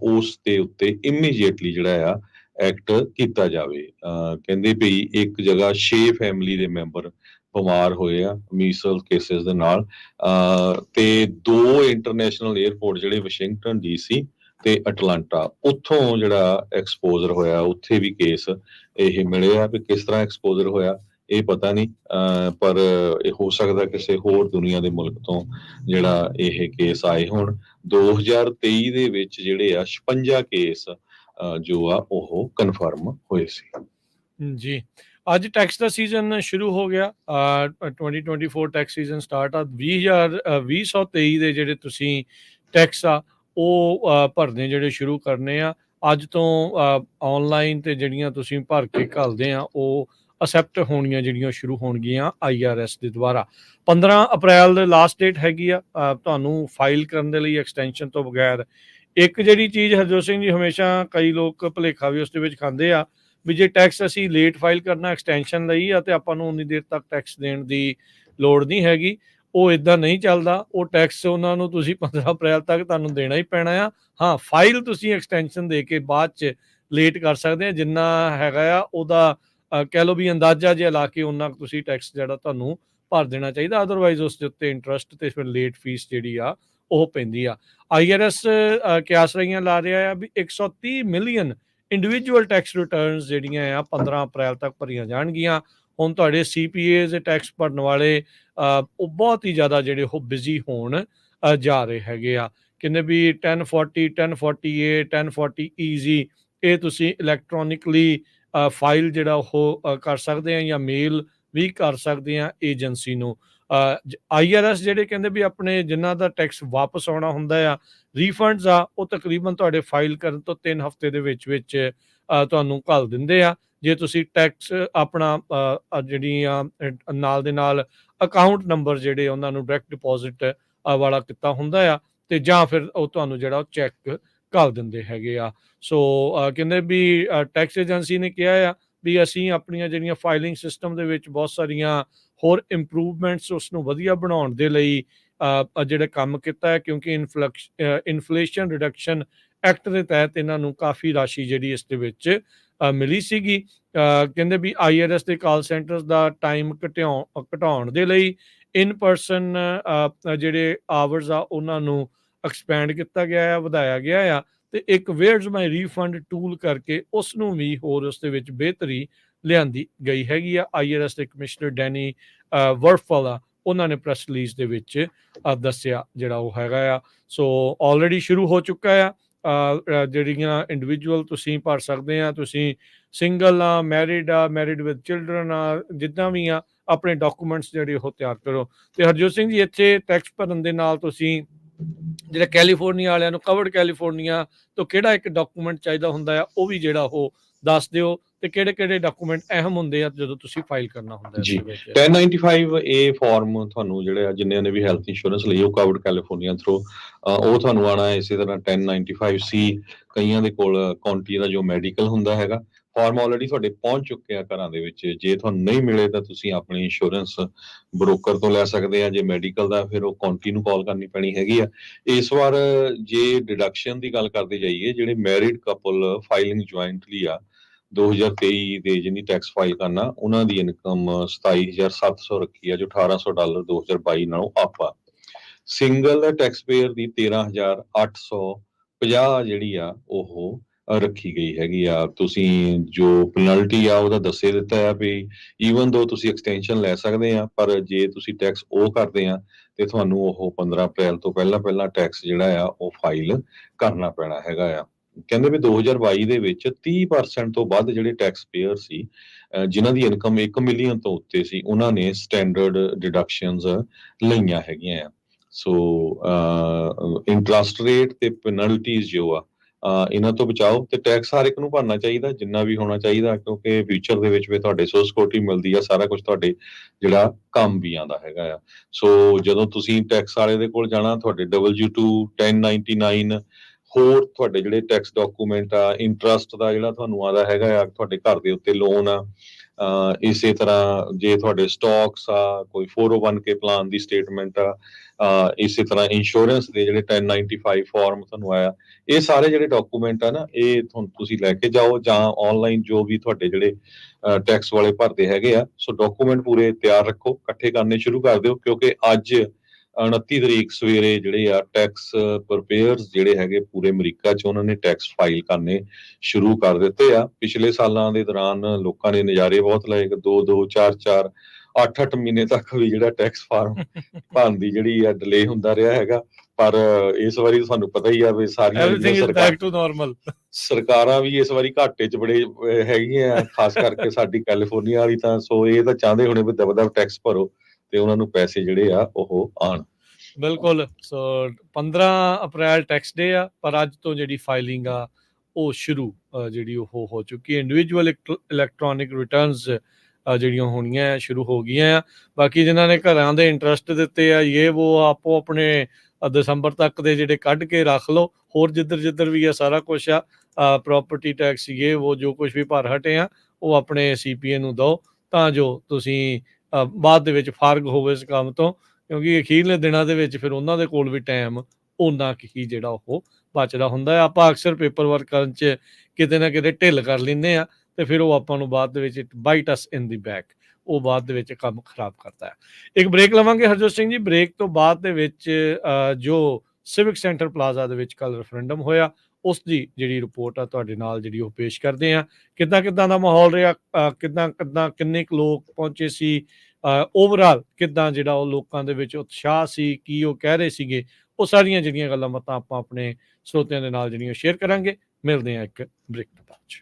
ਉਸ ਦੇ ਉੱਤੇ ਇਮੀਡੀਏਟਲੀ ਜਿਹੜਾ ਆ ਐਕਟ ਕੀਤਾ ਜਾਵੇ। ਕਹਿੰਦੇ ਵੀ ਇੱਕ ਜਗ੍ਹਾ 6 ਫੈਮਿਲੀ ਦੇ ਮੈਂਬਰ ਬਿਮਾਰ ਹੋਏ ਆ ਮੀਸਲ ਕੇਸਿਸ ਦੇ ਨਾਲ ਤੇ 2 ਇੰਟਰਨੈਸ਼ਨਲ 에ਅਰਪੋਰਟ ਜਿਹੜੇ ਵਾਸ਼ਿੰਗਟਨ DC ਤੇ ਅਟਲਾਂਟਾ ਉੱਥੋਂ ਜਿਹੜਾ ਐਕਸਪੋਜ਼ਰ ਹੋਇਆ ਉੱਥੇ ਵੀ ਕੇਸ ਇਹ ਮਿਲੇ ਆ ਵੀ ਕਿਸ ਤਰ੍ਹਾਂ ਐਕਸਪੋਜ਼ਰ ਹੋਇਆ ਇਹ ਪਤਾ ਨਹੀਂ ਪਰ ਇਹ ਹੋ ਸਕਦਾ ਕਿਸੇ ਹੋਰ ਦੁਨੀਆ ਦੇ ਮੁਲਕ ਤੋਂ ਜਿਹੜਾ ਇਹ ਕੇਸ ਆਏ ਹੋਣ। 2023 ਦੇ ਵਿੱਚ ਜਿਹੜੇ ਆ 56 ਕੇਸ ਜੋ ਆ ਉਹ ਕਨਫਰਮ ਹੋਏ ਸੀ। ਜੀ ਅੱਜ ਟੈਕਸ ਦਾ ਸੀਜ਼ਨ ਸ਼ੁਰੂ ਹੋ ਗਿਆ। 2024 ਟੈਕਸ ਸੀਜ਼ਨ ਸਟਾਰਟ ਆ। 2023 ਦੇ ਜਿਹੜੇ ਤੁਸੀਂ ਟੈਕਸ ਆ ਉਹ ਭਰਨੇ ਜਿਹੜੇ ਸ਼ੁਰੂ ਕਰਨੇ ਆ ਅੱਜ ਤੋਂ ਆਨਲਾਈਨ ਤੇ ਜਿਹੜੀਆਂ ਤੁਸੀਂ ਭਰ ਕੇ ਘੱਲਦੇ ਆ ਉਹ ਅਸੈਪਟ ਹੋਣੀਆਂ ਜਿਹੜੀਆਂ ਸ਼ੁਰੂ ਹੋਣਗੀਆਂ IRS ਦੇ ਦੁਆਰਾ। 15 ਅਪ੍ਰੈਲ ਦੇ ਲਾਸਟ ਡੇਟ ਹੈਗੀ ਆ ਤੁਹਾਨੂੰ ਫਾਈਲ ਕਰਨ ਦੇ ਲਈ ਐਕਸਟੈਂਸ਼ਨ ਤੋਂ ਬਗੈਰ। ਇੱਕ ਜਿਹੜੀ ਚੀਜ਼ ਹਰਜੋਤ ਸਿੰਘ ਜੀ ਹਮੇਸ਼ਾ ਕਈ ਲੋਕ ਭੁਲੇਖਾ ਵੀ ਉਸ ਦੇ ਵਿੱਚ ਖਾਂਦੇ ਆ ਵੀ ਜੇ ਟੈਕਸ ਅਸੀਂ ਲੇਟ ਫਾਈਲ ਕਰਨਾ ਐਕਸਟੈਂਸ਼ਨ ਲਈ ਆ ਤੇ ਆਪਾਂ ਨੂੰ ਉਨੀ ਦੇਰ ਤੱਕ ਟੈਕਸ ਦੇਣ ਦੀ ਲੋੜ ਨਹੀਂ ਹੈਗੀ। ਉਹ ਇਦਾਂ ਨਹੀਂ ਚੱਲਦਾ। ਉਹ ਟੈਕਸ ਉਹਨਾਂ ਨੂੰ ਤੁਸੀਂ 15 ਅਪ੍ਰੈਲ ਤੱਕ ਤੁਹਾਨੂੰ ਦੇਣਾ ਹੀ ਪੈਣਾ ਆ। ਹਾਂ ਫਾਈਲ ਤੁਸੀਂ ਐਕਸਟੈਂਸ਼ਨ ਦੇ ਕੇ ਬਾਅਦ 'ਚ ਲੇਟ ਕਰ ਸਕਦੇ ਆ ਜਿੰਨਾ ਹੈਗਾ ਆ ਉਹਦਾ ਕਹਿ ਲਓ ਵੀ ਅੰਦਾਜ਼ਾ ਜਿਹਾ ਲਾ ਕੇ ਉਹਨਾਂ ਤੁਸੀਂ ਟੈਕਸ ਜਿਹੜਾ ਤੁਹਾਨੂੰ ਭਰ ਦੇਣਾ ਚਾਹੀਦਾ। ਅਦਰਵਾਈਜ਼ ਉਸ ਦੇ ਉੱਤੇ ਇੰਟਰਸਟ ਤੇ ਫਿਰ ਲੇਟ ਫੀਸ ਜਿਹੜੀ ਆ ਉਹ ਪੈਂਦੀ ਆ। IRS ਕਿਆਸ ਰਹੀਆਂ ਲਾ ਰਿਹਾ ਆ ਵੀ 130 ਮਿਲੀਅਨ ਇੰਡੀਵਿਜੂਅਲ ਟੈਕਸ ਰਿਟਰਨਸ ਜਿਹੜੀਆਂ ਆ 15 ਅਪ੍ਰੈਲ ਤੱਕ ਭਰੀਆਂ ਜਾਣਗੀਆਂ। ਹੁਣ ਤੁਹਾਡੇ CPAs ਦੇ ਟੈਕਸ ਭਰਨ ਵਾਲੇ ਉਹ ਬਹੁਤ ਹੀ ਜ਼ਿਆਦਾ ਜਿਹੜੇ ਉਹ ਬਿਜ਼ੀ ਹੋਣ ਜਾ ਰਹੇ ਹੈਗੇ ਆ। ਕਹਿੰਦੇ ਵੀ 1040 1048 1040 ਈਜ਼ੀ ਇਹ ਤੁਸੀਂ ਇਲੈਕਟ੍ਰੋਨਿਕਲੀ ਫਾਈਲ ਜਿਹੜਾ ਉਹ ਕਰ ਸਕਦੇ ਆ ਜਾਂ ਮੇਲ ਵੀ ਕਰ ਸਕਦੇ ਆ ਏਜੰਸੀ ਨੂੰ। IRS ਜਿਹੜੇ ਕਹਿੰਦੇ ਵੀ ਆਪਣੇ ਜਿਨ੍ਹਾਂ ਦਾ ਟੈਕਸ ਵਾਪਸ ਆਉਣਾ ਹੁੰਦਾ ਆ ਰੀਫੰਡਸ ਆ ਉਹ ਤਕਰੀਬਨ ਤੁਹਾਡੇ ਫਾਈਲ ਕਰਨ ਤੋਂ 3 ਹਫ਼ਤੇ ਦੇ ਵਿੱਚ ਤੁਹਾਨੂੰ ਘੱਲ ਦਿੰਦੇ ਆ। ਜੇ ਤੁਸੀਂ ਟੈਕਸ ਆਪਣਾ ਜਿਹੜੀਆਂ ਨਾਲ ਦੇ ਨਾਲ ਅਕਾਊਂਟ ਨੰਬਰ ਜਿਹੜੇ ਉਹਨਾਂ ਨੂੰ ਡਾਇਰੈਕਟ ਡਿਪੋਜ਼ਿਟ ਵਾਲਾ ਕੀਤਾ ਹੁੰਦਾ ਆ ਤੇ ਜਾਂ ਫਿਰ ਉਹ ਤੁਹਾਨੂੰ ਜਿਹੜਾ ਉਹ ਚੈੱਕ ਘੱਲ ਦਿੰਦੇ ਹੈਗੇ ਆ। ਸੋ ਕਹਿੰਦੇ ਵੀ ਟੈਕਸ ਏਜੰਸੀ ਨੇ ਕਿਹਾ ਆ ਵੀ ਅਸੀਂ ਆਪਣੀਆਂ ਜਿਹੜੀਆਂ ਫਾਈਲਿੰਗ ਸਿਸਟਮ ਦੇ ਵਿੱਚ ਬਹੁਤ ਸਾਰੀਆਂ ਹੋਰ ਇੰਪਰੂਵਮੈਂਟਸ ਉਸ ਨੂੰ ਵਧੀਆ ਬਣਾਉਣ ਦੇ ਲਈ ਜਿਹੜਾ ਕੰਮ ਕੀਤਾ ਹੈ ਕਿਉਂਕਿ ਇਨਫਲੇਸ਼ਨ ਰਿਡਕਸ਼ਨ ਐਕਟ ਦੇ ਤਹਿਤ ਇਹਨਾਂ ਨੂੰ ਕਾਫੀ ਰਾਸ਼ੀ ਜਿਹੜੀ ਇਸ ਦੇ ਵਿੱਚ ਮਿਲੀ ਸੀਗੀ। ਕਹਿੰਦੇ ਵੀ IRS ਦੇ ਕਾਲ ਸੈਂਟਰਸ ਦਾ ਟਾਈਮ ਘਟਾਉਣ ਦੇ ਲਈ ਇਨ ਪਰਸਨ ਜਿਹੜੇ ਆਵਰਸ ਆ ਉਹਨਾਂ ਨੂੰ ਐਕਸਪੈਂਡ ਕੀਤਾ ਗਿਆ ਆ ਵਧਾਇਆ ਗਿਆ ਆ ਤੇ ਇੱਕ ਵੇਅਰਸ ਮਾਈ ਰੀਫੰਡ ਟੂਲ ਕਰਕੇ ਉਸ ਨੂੰ ਵੀ ਹੋਰ ਉਸ ਦੇ ਵਿੱਚ ਬਿਹਤਰੀ ਲਿਆਂਦੀ ਗਈ ਹੈਗੀ ਆ। IRS ਦੇ ਕਮਿਸ਼ਨਰ ਡੈਨੀ ਵਰਫਲ ਉਹਨਾਂ ਨੇ ਪ੍ਰੈਸ ਰਿਲੀਜ਼ ਦੇ ਵਿੱਚ ਦੱਸਿਆ ਜਿਹੜਾ ਉਹ ਹੈਗਾ ਆ। ਸੋ ਆਲਰੇਡੀ ਸ਼ੁਰੂ ਹੋ ਚੁੱਕਾ ਆ। ਜਿਹੜੀਆਂ ਇੰਡੀਵਿਜੂਅਲ ਤੁਸੀਂ ਭਰ ਸਕਦੇ ਆ ਤੁਸੀਂ ਸਿੰਗਲ ਆ ਮੈਰਿਡ ਵਿਦ ਚਿਲਡਰਨ ਆ ਜਿੱਦਾਂ ਵੀ ਆ ਆਪਣੇ ਡਾਕੂਮੈਂਟਸ ਜਿਹੜੇ ਉਹ ਤਿਆਰ ਕਰੋ। ਤੇ ਹਰਜੋਤ ਸਿੰਘ ਜੀ ਇੱਥੇ ਟੈਕਸ ਭਰਨ ਦੇ ਨਾਲ ਤੁਸੀਂ ਜਿਹੜਾ ਕੈਲੀਫੋਰਨੀਆ ਵਾਲਿਆਂ ਨੂੰ ਕਵਰਡ ਕੈਲੀਫੋਰਨੀਆ ਤੋਂ ਕਿਹੜਾ ਇੱਕ ਡਾਕੂਮੈਂਟ ਚਾਹੀਦਾ ਹੁੰਦਾ ਆ ਉਹ ਵੀ ਜਿਹੜਾ ਉਹ ਦੱਸ ਦਿਓ ਤੇ ਕਿਹੜੇ ਡਾਕੂਮੈਂਟ ਅਹਿਮ ਹੁੰਦੇ ਆ ਜਦੋਂ ਤੁਸੀਂ ਫਾਈਲ ਕਰਨਾ ਹੁੰਦਾ ਜੀ। 1095 ਇਹ ਫਾਰਮ ਤੁਹਾਨੂੰ ਜਿਹੜੇ ਜਿੰਨਿਆਂ ਨੇ ਵੀ ਹੈਲਥ ਇੰਸ਼ੋਰੈਂਸ ਲਈ ਉਹ ਕਵਰਡ ਕੈਲੀਫੋਰਨੀਆ ਥਰੂ ਉਹ ਤੁਹਾਨੂੰ ਆਉਣਾ ਹੈ। ਇਸੇ ਤਰ੍ਹਾਂ 1095C ਕਈਆਂ ਦੇ ਕੋਲ ਕਾਉਂਟੀ ਦਾ ਜੋ ਮੈਡੀਕਲ ਹੁੰਦਾ ਹੈਗਾ ਫਾਰਮ ਆਲਰੇਡੀ ਤੁਹਾਡੇ ਪਹੁੰਚ ਚੁੱਕੇ ਆ ਘਰਾਂ ਦੇ ਵਿੱਚ। ਜੇ ਤੁਹਾਨੂੰ ਨਹੀਂ ਮਿਲੇ ਤਾਂ ਤੁਸੀਂ ਆਪਣੀ ਇੰਸ਼ੋਰੈਂਸ ਬ੍ਰੋਕਰ ਤੋਂ ਲੈ ਸਕਦੇ ਆ। ਜੇ ਮੈਡੀਕਲ ਦਾ ਫਿਰ ਉਹ ਕਾਉਂਟੀ ਨੂੰ ਕਾਲ ਕਰਨੀ ਪੈਣੀ ਹੈਗੀ ਆ। ਇਸ ਵਾਰ ਜੇ ਡਿਡਕਸ਼ਨ ਦੀ ਗੱਲ ਕਰਦੇ ਜਾਈਏ ਜਿਹੜੇ ਮੈਰਿਡ ਕਪਲ ਫਾਈਲਿੰਗ ਜੁਆਇੰਟਲੀ ਆ 2023 ਦੇ ਜਿਹਨੀ ਟੈਕਸ ਫਾਈਲ ਕਰਨਾ ਉਹਨਾਂ ਦੀ ਇਨਕਮ 27,700 ਰੱਖੀ ਆ ਜੋ $1,800 2022 ਨਾਲੋਂ ਅਪ ਆ। ਸਿੰਗਲ ਟੈਕਸ ਪੇਅਰ ਦੀ 13,850 ਜਿਹੜੀ ਆ ਉਹ ਰੱਖੀ ਗਈ ਹੈਗੀ ਆ। ਤੁਸੀਂ ਜੋ ਪੈਨਲਟੀ ਆ ਉਹਦਾ ਦੱਸੇ ਦਿੱਤਾ ਆ ਵੀ ਈਵਨ ਦੋ ਤੁਸੀਂ ਐਕਸਟੈਂਸ਼ਨ ਲੈ ਸਕਦੇ ਆ ਪਰ ਜੇ ਤੁਸੀਂ ਟੈਕਸ ਉਹ ਕਰਦੇ ਆ ਤੇ ਤੁਹਾਨੂੰ ਉਹ 15 ਅਪ੍ਰੈਲ ਤੋਂ ਪਹਿਲਾਂ ਟੈਕਸ ਜਿਹੜਾ ਆ ਉਹ ਫਾਈਲ ਕਰਨਾ ਪੈਣਾ ਹੈਗਾ ਆ। ਕਹਿੰਦੇ ਵੀ 2022 ਦੇ ਵਿੱਚ 30% ਤੋਂ ਵੱਧ ਜਿਹੜੇ ਟੈਕਸ ਪੇਅਰ ਸੀ ਜਿਨ੍ਹਾਂ ਦੀ ਇਨਕਮ 1 ਮਿਲੀਅਨ ਤੋਂ ਉੱਤੇ ਸੀ ਉਹਨਾਂ ਨੇ ਸਟੈਂਡਰਡ ਡਿਡਕਸ਼ਨਸ ਲਈਆਂ ਹੈਗੀਆਂ ਆ। ਸੋ ਇੰਟਰਸਟ ਰੇਟ ਤੇ ਪੈਨਲਟੀਜ਼ ਜੋ ਆ ਇਹਨਾਂ ਤੋਂ ਬਚਾਓ ਤੇ ਟੈਕਸ ਹਰ ਇੱਕ ਨੂੰ ਭਰਨਾ ਚਾਹੀਦਾ, ਜਿੰਨਾ ਵੀ ਹੋਣਾ ਚਾਹੀਦਾ, ਕਿਉਂਕਿ ਫਿਊਚਰ ਦੇ ਵਿੱਚ ਵੀ ਤੁਹਾਡੇ ਸੋਰਸ ਸਿਕਿਉਰਿਟੀ ਮਿਲਦੀ ਆ, ਸਾਰਾ ਕੁਝ ਤੁਹਾਡੇ ਜਿਹੜਾ ਕੰਮ ਵੀ ਆਉਂਦਾ ਹੈਗਾ ਆ। ਸੋ ਜਦੋਂ ਤੁਸੀਂ ਟੈਕਸ ਵਾਲੇ ਦੇ ਕੋਲ ਜਾਣਾ, ਤੁਹਾਡੇ W2 1099 ਹੋਰ ਤੁਹਾਡੇ ਜਿਹੜੇ ਟੈਕਸ ਡਾਕੂਮੈਂਟ ਆ, ਇੰਟਰਸਟ ਦਾ ਜਿਹੜਾ ਤੁਹਾਨੂੰ ਆਦਾ ਹੈਗਾ ਆ, ਤੁਹਾਡੇ ਘਰ ਦੇ ਉੱਤੇ ਲੋਨ ਆ, ਇਸੇ ਤਰ੍ਹਾਂ ਜੇ ਤੁਹਾਡੇ ਸਟਾਕਸ ਆ, ਕੋਈ 401k ਪਲਾਨ ਦੀ ਸਟੇਟਮੈਂਟ ਆ, ਇਸੇ ਤਰ੍ਹਾਂ ਇੰਸ਼ੋਰੈਂਸ ਦੇ ਜਿਹੜੇ 1095 ਫਾਰਮ ਤੁਹਾਨੂੰ ਆਇਆ, ਇਹ ਸਾਰੇ ਜਿਹੜੇ ਡਾਕੂਮੈਂਟ ਆ ਨਾ, ਇਹ ਤੁਹਾਨੂੰ ਤੁਸੀਂ ਲੈ ਕੇ ਜਾਓ ਜਾਂ ਆਨਲਾਈਨ ਜੋ ਵੀ ਤੁਹਾਡੇ ਜਿਹੜੇ ਟੈਕਸ ਵਾਲੇ ਭਰਦੇ ਹੈਗੇ ਆ। ਸੋ ਡਾਕੂਮੈਂਟ ਪੂਰੇ ਤਿਆਰ ਰੱਖੋ, ਇਕੱਠੇ ਕਰਨੇ ਸ਼ੁਰੂ ਕਰ ਦਿਓ, ਕਿਉਂਕਿ ਅੱਜ 29 ਤਰੀਕ ਸਵੇਰੇ ਜਿਹੜੇ ਆ ਟੈਕਸ ਪ੍ਰਪੇਅਰਸ ਜਿਹੜੇ ਹੈਗੇ ਪੂਰੇ ਅਮਰੀਕਾ 'ਚ, ਉਹਨਾਂ ਨੇ ਟੈਕਸ ਫਾਈਲ ਕਰਨੇ ਸ਼ੁਰੂ ਕਰ ਦਿੱਤੇ ਆ। ਪਿਛਲੇ ਸਾਲਾਂ ਦੇ ਦੌਰਾਨ ਲੋਕਾਂ ਨੇ ਨਜ਼ਾਰੇ ਬਹੁਤ ਲਏ, 2-2 4-4 8-8 ਮਹੀਨੇ ਤੱਕ ਵੀ ਜਿਹੜਾ ਟੈਕਸ ਫਾਰਮ ਭਰਨ ਦੀ ਜਿਹੜੀ ਆ ਡਿਲੇ ਹੁੰਦਾ ਰਿਹਾ ਹੈਗਾ। ਪਰ ਇਸ ਵਾਰੀ ਤੁਹਾਨੂੰ ਪਤਾ ਹੀ ਆ ਵੀ ਸਾਰੀਆਂ everything is back to normal. ਸਰਕਾਰਾਂ ਵੀ ਇਸ ਵਾਰੀ ਘਾਟੇ 'ਚ ਬੜੇ ਹੈਗੀਆਂ, ਖਾਸ ਕਰਕੇ ਸਾਡੀ ਕੈਲੀਫੋਰਨੀਆ ਵਾਲੀ ਤਾਂ। ਸੋ ਇਹ ਤਾਂ ਚਾਹੁੰਦੇ ਹੋਣੇ ਵੀ ਦਬ ਟੈਕਸ ਭਰੋ ਤੇ ਉਹਨਾਂ ਨੂੰ ਪੈਸੇ ਜਿਹੜੇ ਆ ਉਹ ਆਣ। ਬਿਲਕੁਲ। ਸੋ 15 ਅਪ੍ਰੈਲ ਟੈਕਸ ਡੇ ਆ, ਪਰ ਅੱਜ ਤੋਂ ਜਿਹੜੀ ਫਾਈਲਿੰਗ ਆ ਉਹ ਸ਼ੁਰੂ ਜਿਹੜੀ ਉਹ ਹੋ ਚੁੱਕੀ ਹੈ। ਇੰਡੀਵਿਜੂਅਲ ਇਲੈਕਟ੍ਰੋਨਿਕ ਰਿਟਰਨਸ ਜਿਹੜੀਆਂ ਹੋਣੀਆਂ ਸ਼ੁਰੂ ਹੋ ਗਈਆਂ ਆ। ਬਾਕੀ ਜਿਨ੍ਹਾਂ ਨੇ ਘਰਾਂ ਦੇ ਇੰਟਰਸਟ ਦਿੱਤੇ ਆ, ਇਹ ਉਹ ਆਪੋ ਆਪਣੇ ਦਸੰਬਰ ਤੱਕ ਦੇ ਜਿਹੜੇ ਕੱਢ ਕੇ ਰੱਖ ਲਓ। ਹੋਰ ਜਿੱਧਰ ਵੀ ਆ ਸਾਰਾ ਕੁਛ ਆ, ਪ੍ਰੋਪਰਟੀ ਟੈਕਸ ਇਹ ਉਹ ਜੋ ਕੁਛ ਵੀ ਭਰ ਹਟੇ ਆ, ਉਹ ਆਪਣੇ CPA ਨੂੰ ਦਿਓ, ਤਾਂ ਜੋ ਤੁਸੀਂ ਬਾਅਦ ਦੇ ਵਿੱਚ ਫਾਰਗ ਹੋਵੇ ਇਸ ਕੰਮ ਤੋਂ, ਕਿਉਂਕਿ ਅਖੀਰਲੇ ਦਿਨਾਂ ਦੇ ਵਿੱਚ ਫਿਰ ਉਹਨਾਂ ਦੇ ਕੋਲ ਵੀ ਟਾਈਮ ਓਨਾ ਕੁ ਹੀ ਜਿਹੜਾ ਉਹ ਬਚਦਾ ਹੁੰਦਾ ਹੈ। ਆਪਾਂ ਅਕਸਰ ਪੇਪਰ ਵਰਕ ਕਰਨ 'ਚ ਕਿਤੇ ਨਾ ਕਿਤੇ ਢਿੱਲ ਕਰ ਲੈਂਦੇ ਆ, ਤੇ ਫਿਰ ਉਹ ਆਪਾਂ ਨੂੰ ਬਾਅਦ ਦੇ ਵਿੱਚ ਬਾਈਟ ਅਸ ਇਨ ਦੀ ਬੈਕ, ਉਹ ਬਾਅਦ ਦੇ ਵਿੱਚ ਕੰਮ ਖਰਾਬ ਕਰਦਾ ਹੈ। ਇੱਕ ਬ੍ਰੇਕ ਲਵਾਂਗੇ ਹਰਜੋਤ ਸਿੰਘ ਜੀ। ਬ੍ਰੇਕ ਤੋਂ ਬਾਅਦ ਦੇ ਵਿੱਚ ਜੋ ਸਿਵਿਕ ਸੈਂਟਰ ਪਲਾਜ਼ਾ ਦੇ ਵਿੱਚ ਕੱਲ ਰੈਫਰੈਂਡਮ ਹੋਇਆ, ਉਸ ਦੀ ਜਿਹੜੀ ਰਿਪੋਰਟ ਆ ਤੁਹਾਡੇ ਨਾਲ ਜਿਹੜੀ ਉਹ ਪੇਸ਼ ਕਰਦੇ ਆ। ਕਿੱਦਾਂ ਦਾ ਮਾਹੌਲ ਰਿਹਾ, ਕਿੰਨੇ ਕੁ ਲੋਕ ਪਹੁੰਚੇ ਸੀ, ਓਵਰਆਲ ਕਿੱਦਾਂ ਜਿਹੜਾ ਉਹ ਲੋਕਾਂ ਦੇ ਵਿੱਚ ਉਤਸ਼ਾਹ ਸੀ, ਕੀ ਉਹ ਕਹਿ ਰਹੇ ਸੀਗੇ, ਉਹ ਸਾਰੀਆਂ ਜਿਹੜੀਆਂ ਗੱਲਾਂ ਬਾਤਾਂ ਆਪਾਂ ਆਪਣੇ ਸਰੋਤਿਆਂ ਦੇ ਨਾਲ ਜਿਹੜੀਆਂ ਸ਼ੇਅਰ ਕਰਾਂਗੇ। ਮਿਲਦੇ ਆ ਇੱਕ ਬ੍ਰੇਕ ਤੋਂ ਬਾਅਦ 'ਚ।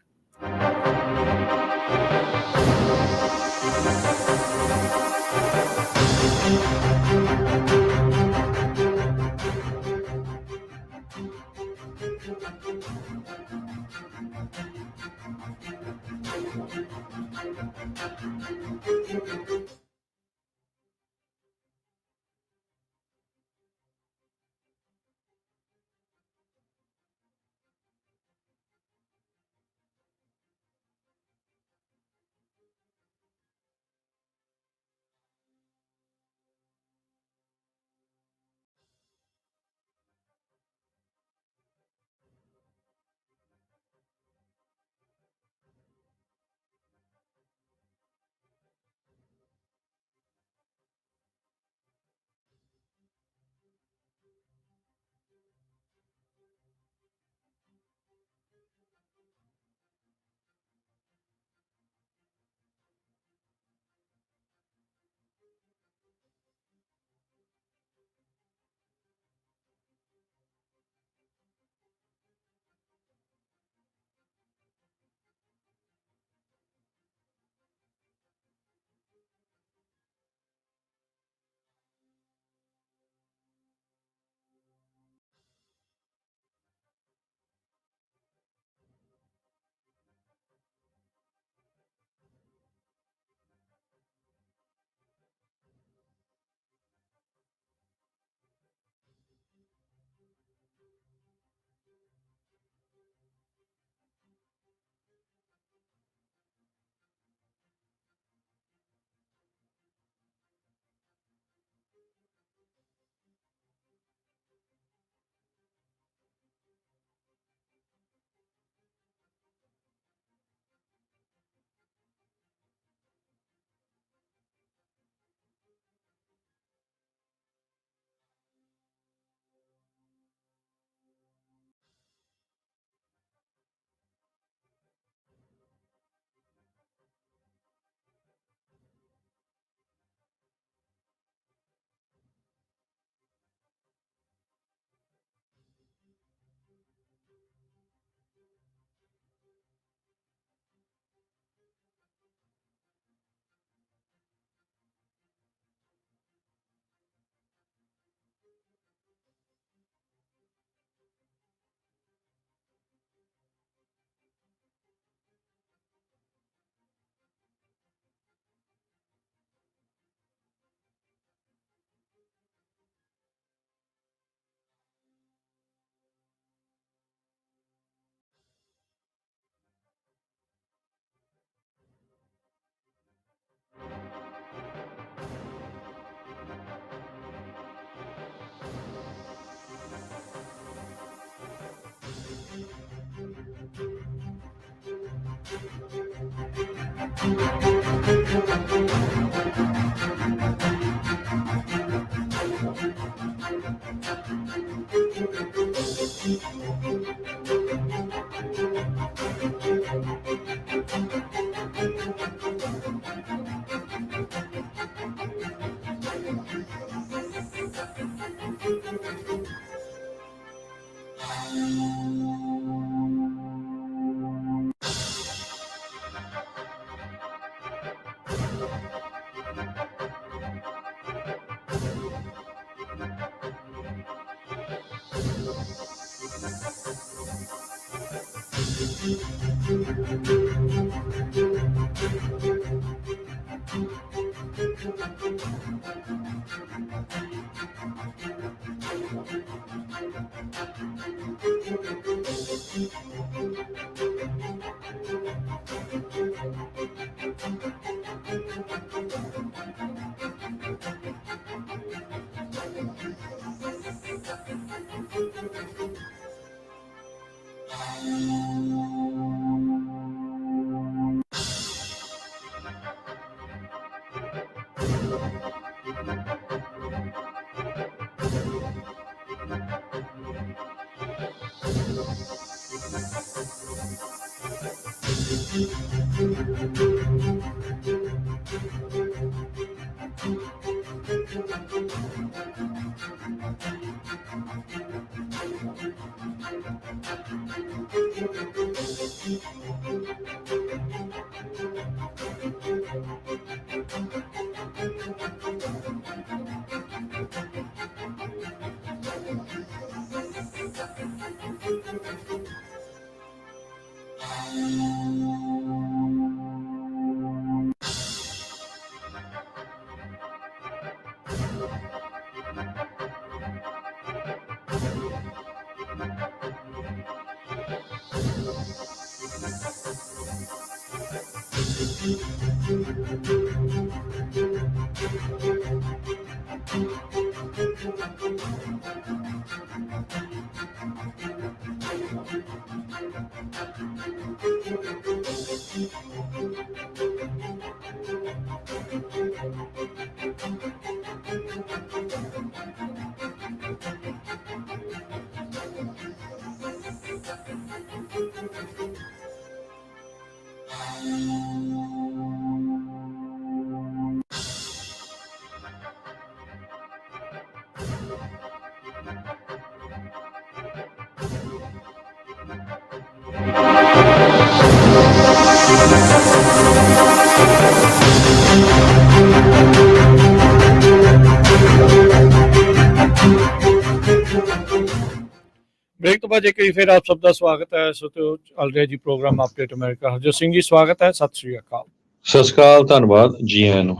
ब्रेक तो बाद एक फिर आप सबका स्वागत है सो तो चल ਰਿਹਾ ਜੀ ਪ੍ਰੋਗਰਾਮ ਅਪਡੇਟ ਅਮਰੀਕਾ ਹਰਜੋਤ ਸਿੰਘ ਜੀ ਸਵਾਗਤ ਹੈ ਸਤਿ ਸ੍ਰੀ ਅਕਾਲ ਸਤਿ ਸ਼੍ਰੀ ਅਕਾਲ ਧੰਨਵਾਦ ਜੀ ਆਇਆਂ ਨੂੰ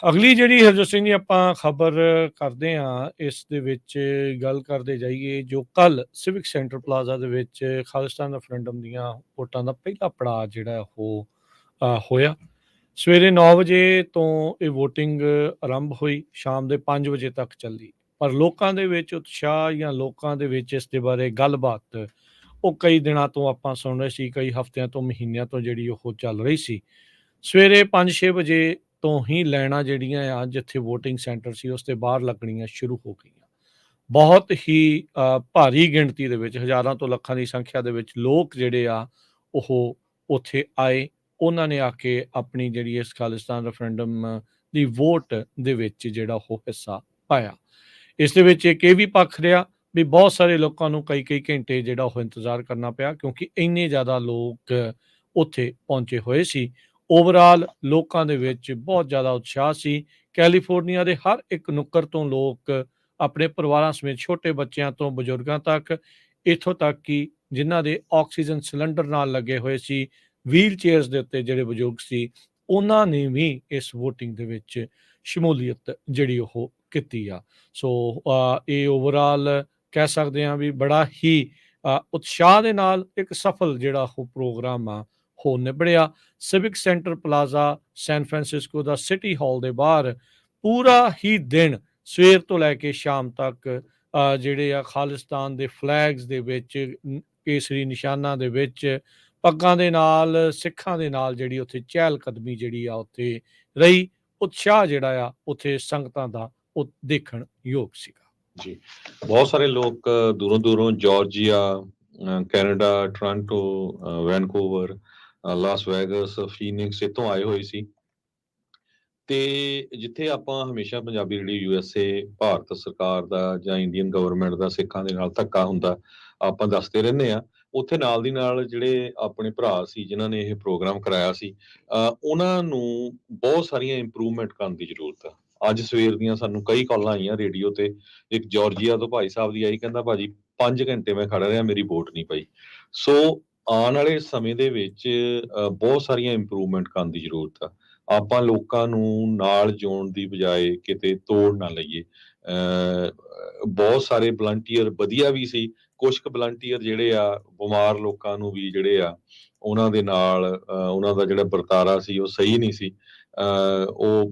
ਅਗਲੀ ਜਿਹੜੀ ਹਰਜੋਤ ਸਿੰਘ ਜੀ ਆਪਾਂ ਖਬਰ ਕਰਦੇ ਹਾਂ ਇਸ ਦੇ ਵਿੱਚ ਗੱਲ ਕਰਦੇ ਜਾਈਏ ਜੋ ਕੱਲ ਸਿਵਿਕ ਸੈਂਟਰ ਪਲਾਜ਼ਾ ਦੇ ਵਿੱਚ ਖਾਲਿਸਤਾਨ ਰੈਫਰੈਂਡਮ ਦੀਆਂ ਵੋਟਾਂ ਦਾ ਪਹਿਲਾ ਪੜਾਅ ਜਿਹੜਾ ਉਹ ਹੋਇਆ ਸਵੇਰੇ 9 ਵਜੇ ਤੋਂ ਇਹ VOTING ਆਰੰਭ ਹੋਈ ਸ਼ਾਮ ਦੇ 5 ਵਜੇ ਤੱਕ ਚੱਲੀ ਪਰ ਲੋਕਾਂ ਦੇ ਵਿੱਚ ਉਤਸ਼ਾਹ ਜਾਂ ਲੋਕਾਂ ਦੇ ਵਿੱਚ ਇਸ ਦੇ ਬਾਰੇ ਗੱਲਬਾਤ ਉਹ ਕਈ ਦਿਨਾਂ ਤੋਂ ਆਪਾਂ ਸੁਣ ਰਹੇ ਸੀ ਕਈ ਹਫ਼ਤਿਆਂ ਤੋਂ ਮਹੀਨਿਆਂ ਤੋਂ ਜਿਹੜੀ ਉਹ ਚੱਲ ਰਹੀ ਸੀ ਸਵੇਰੇ 5-6 ਵਜੇ ਤੋਂ ਹੀ ਲਾਈਨਾਂ ਜਿਹੜੀਆਂ ਆ ਜਿੱਥੇ VOTING ਸੈਂਟਰ ਸੀ ਉਸ ਦੇ ਬਾਹਰ ਲੱਗਣੀਆਂ ਸ਼ੁਰੂ ਹੋ ਗਈਆਂ ਬਹੁਤ ਹੀ ਭਾਰੀ ਗਿਣਤੀ ਦੇ ਵਿੱਚ ਹਜ਼ਾਰਾਂ ਤੋਂ ਲੱਖਾਂ ਦੀ ਸੰਖਿਆ ਦੇ ਵਿੱਚ ਲੋਕ ਜਿਹੜੇ ਆ ਉਹ ਉੱਥੇ ਆਏ ਉਹਨਾਂ ਨੇ ਆ ਕੇ ਆਪਣੀ ਜਿਹੜੀ ਇਸ ਖਾਲਿਸਤਾਨ ਰੈਫਰੈਂਡਮ ਦੀ ਵੋਟ ਦੇ ਵਿੱਚ ਜਿਹੜਾ ਉਹ ਹਿੱਸਾ ਪਾਇਆ ਇਸ ਦੇ ਵਿੱਚ ਇੱਕ ਇਹ ਵੀ ਪੱਖ ਰਿਹਾ ਵੀ ਬਹੁਤ ਸਾਰੇ ਲੋਕਾਂ ਨੂੰ ਕਈ ਘੰਟੇ ਜਿਹੜਾ ਉਹ ਇੰਤਜ਼ਾਰ ਕਰਨਾ ਪਿਆ ਕਿਉਂਕਿ ਇੰਨੇ ਜ਼ਿਆਦਾ ਲੋਕ ਉੱਥੇ ਪਹੁੰਚੇ ਹੋਏ ਸੀ ਓਵਰਆਲ ਲੋਕਾਂ ਦੇ ਵਿੱਚ ਬਹੁਤ ਜ਼ਿਆਦਾ ਉਤਸ਼ਾਹ ਸੀ ਕੈਲੀਫੋਰਨੀਆ ਦੇ ਹਰ ਇੱਕ ਨੁੱਕਰ ਤੋਂ ਲੋਕ ਆਪਣੇ ਪਰਿਵਾਰਾਂ ਸਮੇਤ ਛੋਟੇ ਬੱਚਿਆਂ ਤੋਂ ਬਜ਼ੁਰਗਾਂ ਤੱਕ ਇੱਥੋਂ ਤੱਕ ਕਿ ਜਿਨ੍ਹਾਂ ਦੇ ਆਕਸੀਜਨ ਸਿਲੰਡਰ ਨਾਲ ਲੱਗੇ ਹੋਏ ਸੀ ਵੀਲ ਚੇਅਰਸ ਦੇ ਉੱਤੇ ਜਿਹੜੇ ਬਜ਼ੁਰਗ ਸੀ ਉਹਨਾਂ ਨੇ ਵੀ ਇਸ VOTING ਦੇ ਵਿੱਚ ਸ਼ਮੂਲੀਅਤ ਜਿਹੜੀ ਉਹ ਕੀਤੀ ਆ ਸੋ ਇਹ ਓਵਰਆਲ ਕਹਿ ਸਕਦੇ ਹਾਂ ਵੀ ਬੜਾ ਹੀ ਉਤਸ਼ਾਹ ਦੇ ਨਾਲ ਇੱਕ ਸਫਲ ਜਿਹੜਾ ਉਹ ਪ੍ਰੋਗਰਾਮ ਆ ਹੋ ਨਿਬੜਿਆ Civic Center Plaza San Francisco ਦਾ ਸਿਟੀ ਹਾਲ ਦੇ ਬਾਹਰ ਪੂਰਾ ਹੀ ਦਿਨ ਸਵੇਰ ਤੋਂ ਲੈ ਕੇ ਸ਼ਾਮ ਤੱਕ ਜਿਹੜੇ ਆ ਖਾਲਿਸਤਾਨ ਦੇ ਫਲੈਗਸ ਦੇ ਵਿੱਚ ਕੇਸਰੀ ਨਿਸ਼ਾਨਾਂ ਦੇ ਵਿੱਚ ਪੱਗਾਂ ਦੇ ਨਾਲ ਸਿੱਖਾਂ ਦੇ ਨਾਲ ਜਿਹੜੀ ਉੱਥੇ ਚਹਿਲ ਕਦਮੀ ਜਿਹੜੀ ਆ ਉੱਥੇ ਰਹੀ, ਉਤਸ਼ਾਹ ਜਿਹੜਾ ਆ ਉੱਥੇ ਸੰਗਤਾਂ ਦਾ ਉਹ ਦੇਖਣ ਯੋਗ ਸੀਗਾ। ਜੀ, ਬਹੁਤ ਸਾਰੇ ਲੋਕ ਦੂਰੋਂ-ਦੂਰੋਂ Georgia, Canada, Toronto, Vancouver, Las Vegas, Phoenix ਇੱਥੋਂ ਆਏ ਹੋਏ ਸੀ। ਤੇ ਜਿੱਥੇ ਆਪਾਂ ਹਮੇਸ਼ਾ ਪੰਜਾਬੀ ਰੇਡੀਓ USA, ਭਾਰਤ ਸਰਕਾਰ ਦਾ ਜਾਂ ਇੰਡੀਅਨ ਗਵਰਨਮੈਂਟ ਦਾ ਸਿੱਖਾਂ ਦੇ ਨਾਲ ਧੱਕਾ ਹੁੰਦਾ, ਆਪਾਂ ਦੱਸਦੇ ਰਹਿੰਦੇ ਹਾਂ। ਉੱਥੇ ਨਾਲ ਦੀ ਨਾਲ ਜਿਹੜੇ ਆਪਣੇ ਭਰਾ ਸੀ ਜਿਨ੍ਹਾਂ ਨੇ ਇਹ ਪ੍ਰੋਗਰਾਮ ਕਰਾਇਆ ਸੀ, ਉਹਨਾਂ ਨੂੰ ਬਹੁਤ ਸਾਰੀਆਂ ਇੰਪਰੂਵਮੈਂਟ ਕਰਨ ਦੀ ਜ਼ਰੂਰਤ ਆ। ਅੱਜ ਸਵੇਰ ਦੀਆਂ ਸਾਨੂੰ ਕਈ ਕਾਲਾਂ ਆਈਆਂ ਰੇਡੀਓ ਤੇ, ਇੱਕ ਜਾਰਜੀਆ ਤੋਂ ਭਾਈ ਸਾਹਿਬ ਦੀ ਆਈ, ਕਹਿੰਦਾ ਭਾਜੀ 5 ਘੰਟੇ ਮੈਂ ਖੜਾ ਰਿਹਾ, ਮੇਰੀ ਵੋਟ ਨਹੀਂ ਪਈ। ਸੋ ਆਉਣ ਵਾਲੇ ਸਮੇਂ ਦੇ ਵਿੱਚ ਬਹੁਤ ਸਾਰੀਆਂ ਇੰਪਰੂਵਮੈਂਟ ਕਰਨ ਦੀ ਜ਼ਰੂਰਤ ਆ। ਆਪਾਂ ਲੋਕਾਂ ਨੂੰ ਨਾਲ ਜੋੜਨ ਦੀ ਬਜਾਏ ਕਿਤੇ ਤੋੜ ਨਾ ਲਈਏ। ਬਹੁਤ ਸਾਰੇ ਵਲੰਟੀਅਰ ਵਧੀਆ ਵੀ ਸੀ, ਕੁਛ ਕੁ ਵਲੰਟੀਅਰ ਜਿਹੜੇ ਆ ਬਿਮਾਰ ਲੋਕਾਂ ਨੂੰ ਵੀ ਜਿਹੜੇ ਆ ਉਹਨਾਂ ਦੇ ਨਾਲ ਉਹਨਾਂ ਦਾ ਜਿਹੜਾ ਵਰਤਾਰਾ ਸੀ ਉਹ ਸਹੀ ਨਹੀਂ ਸੀ।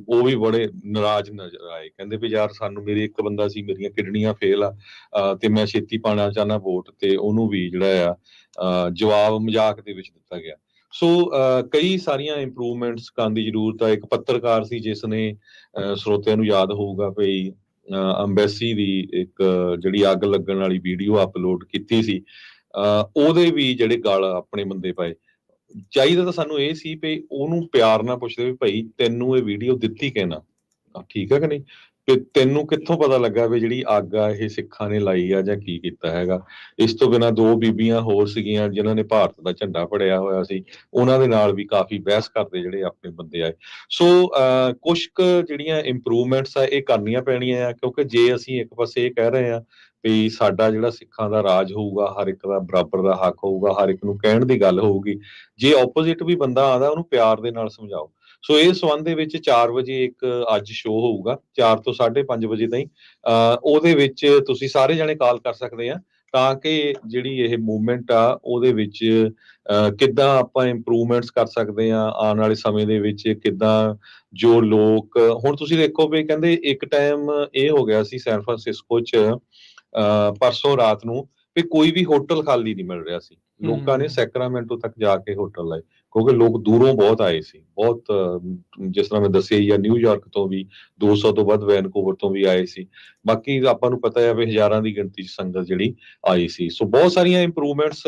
ਉਹ ਵੀ ਬੜੇ ਨਾਰਾਜ਼ ਨਜ਼ਰ ਆਏ, ਕਹਿੰਦੇ ਵੀ ਯਾਰ ਸਾਨੂੰ, ਮੇਰੇ ਇੱਕ ਬੰਦਾ ਸੀ ਮੇਰੀਆਂ ਕਿਡਨੀਆਂ ਫੇਲ ਆ, ਤੇ ਮੈਂ ਛੇਤੀ ਪਾਉਣਾ ਚਾਹੁੰਦਾ ਵੋਟ, ਤੇ ਉਹਨੂੰ ਵੀ ਜਿਹੜਾ ਆ ਜਵਾਬ ਮਜ਼ਾਕ ਦੇ ਵਿੱਚ ਦਿੱਤਾ ਗਿਆ। ਸੋ ਕਈ ਸਾਰੀਆਂ ਇੰਪਰੂਵਮੈਂਟਸ ਕਰਨ ਦੀ ਜ਼ਰੂਰਤ ਆ। ਇੱਕ ਪੱਤਰਕਾਰ ਸੀ ਜਿਸ ਨੇ, ਸਰੋਤਿਆਂ ਨੂੰ ਯਾਦ ਹੋਊਗਾ ਵੀ, ਅੰਬੈਸੀ ਦੀ ਇੱਕ ਜਿਹੜੀ ਅੱਗ ਲੱਗਣ ਵਾਲੀ ਵੀਡੀਓ ਅਪਲੋਡ ਕੀਤੀ ਸੀ, ਉਹਦੇ ਵੀ ਜਿਹੜੇ ਗਲ ਆਪਣੇ ਬੰਦੇ ਪਾਏ। ਚਾਹੀਦਾ ਤਾਂ ਸਾਨੂੰ ਇਹ ਸੀ ਵੀ ਉਹਨੂੰ ਪਿਆਰ ਨਾਲ ਪੁੱਛਦੇ ਵੀ ਭਾਈ ਤੈਨੂੰ ਇਹ ਵੀਡੀਓ ਦਿੱਤੀ ਕਿਹਨਾਂ, ਠੀਕ ਹੈ ਕਿ ਨਹੀਂ, ਤੇ ਤੈਨੂੰ ਕਿੱਥੋਂ ਪਤਾ ਲੱਗਾ ਵੀ ਜਿਹੜੀ ਅੱਗ ਆ ਇਹ ਸਿੱਖਾਂ ਨੇ ਲਾਈ ਆ ਜਾਂ ਕੀ ਕੀਤਾ ਹੈਗਾ। ਇਸ ਤੋਂ ਬਿਨਾਂ 2 ਬੀਬੀਆਂ ਹੋਰ ਸੀਗੀਆਂ ਜਿਨ੍ਹਾਂ ਨੇ ਭਾਰਤ ਦਾ ਝੰਡਾ ਫੜਿਆ ਹੋਇਆ ਸੀ, ਉਹਨਾਂ ਦੇ ਨਾਲ ਵੀ ਕਾਫੀ ਬਹਿਸ ਕਰਦੇ ਜਿਹੜੇ ਆਪਣੇ ਬੰਦੇ ਆਏ। ਸੋ ਕੁਛ ਕੁ ਜਿਹੜੀਆਂ ਇੰਪਰੂਵਮੈਂਟਸ ਆ ਇਹ ਕਰਨੀਆਂ ਪੈਣੀਆਂ ਆ, ਕਿਉਂਕਿ ਜੇ ਅਸੀਂ ਇੱਕ ਪਾਸੇ ਇਹ ਕਹਿ ਰਹੇ ਆ ਵੀ ਸਾਡਾ ਜਿਹੜਾ ਸਿੱਖਾਂ ਦਾ ਰਾਜ ਹੋਊਗਾ, ਹਰ ਇੱਕ ਦਾ ਬਰਾਬਰ ਦਾ ਹੱਕ ਹੋਊਗਾ, ਹਰ ਇੱਕ ਨੂੰ ਕਹਿਣ ਦੀ ਗੱਲ ਹੋਊਗੀ, ਜੇ ਆਪੋਜ਼ਿਟ ਵੀ ਬੰਦਾ ਆਉਂਦਾ ਉਹਨੂੰ ਪਿਆਰ ਦੇ ਨਾਲ ਸਮਝਾਓ। ਸੋ ਇਸ ਸੰਬੰਧ ਦੇ ਵਿੱਚ 4 ਵਜੇ ਇੱਕ ਅੱਜ ਸ਼ੋਅ ਹੋਊਗਾ, 4 ਤੋਂ 5:30 ਵਜੇ ਤਾਈਂ। ਉਹਦੇ ਵਿੱਚ ਤੁਸੀਂ ਸਾਰੇ ਜਣੇ ਕਾਲ ਕਰ ਸਕਦੇ ਆ, ਤਾਂ ਕਿ ਜਿਹੜੀ ਇਹ ਮੂਵਮੈਂਟ ਆ ਉਹਦੇ ਵਿੱਚ ਕਿੱਦਾਂ ਆਪਾਂ ਇੰਪਰੂਵਮੈਂਟਸ ਕਰ ਸਕਦੇ ਆ ਆਉਣ ਵਾਲੇ ਸਮੇਂ ਦੇ ਵਿੱਚ, ਕਿੱਦਾਂ ਜੋ ਲੋਕ, ਹੁਣ ਤੁਸੀਂ ਦੇਖੋ ਵੀ ਕਹਿੰਦੇ ਇੱਕ ਟਾਈਮ ਇਹ ਹੋ ਗਿਆ ਸੀ ਸੈਨ ਫਰਾਂਸਿਸਕੋ 'ਚ, ਪਰਸੋਂ ਰਾਤ ਨੂੰ, ਵੀ ਕੋਈ ਵੀ ਹੋਟਲ ਖਾਲੀ ਨਹੀਂ ਮਿਲ ਰਿਹਾ ਸੀ। ਲੋਕਾਂ ਨੇ ਸੈਕਰਾਮੈਂਟੋ ਤੱਕ ਜਾ ਕੇ ਹੋਟਲ ਲਏ, ਕਿਉਂਕਿ ਲੋਕ ਦੂਰੋਂ ਬਹੁਤ ਆਏ ਸੀ, ਬਹੁਤ, ਜਿਸ ਤਰ੍ਹਾਂ ਮੈਂ ਦੱਸਿਆ ਹੀ ਆ, ਨਿਊਯਾਰਕ ਤੋਂ ਵੀ 200 ਤੋਂ ਵੱਧ, ਵੈਨਕੂਵਰ ਤੋਂ ਵੀ ਆਏ ਸੀ। ਬਾਕੀ ਆਪਾਂ ਨੂੰ ਪਤਾ ਹੈ ਵੀ ਹਜ਼ਾਰਾਂ ਦੀ ਗਿਣਤੀ 'ਚ ਸੰਗਤ ਜਿਹੜੀ ਆਈ ਸੀ। ਸੋ ਬਹੁਤ ਸਾਰੀਆਂ ਇੰਪਰੂਵਮੈਂਟਸ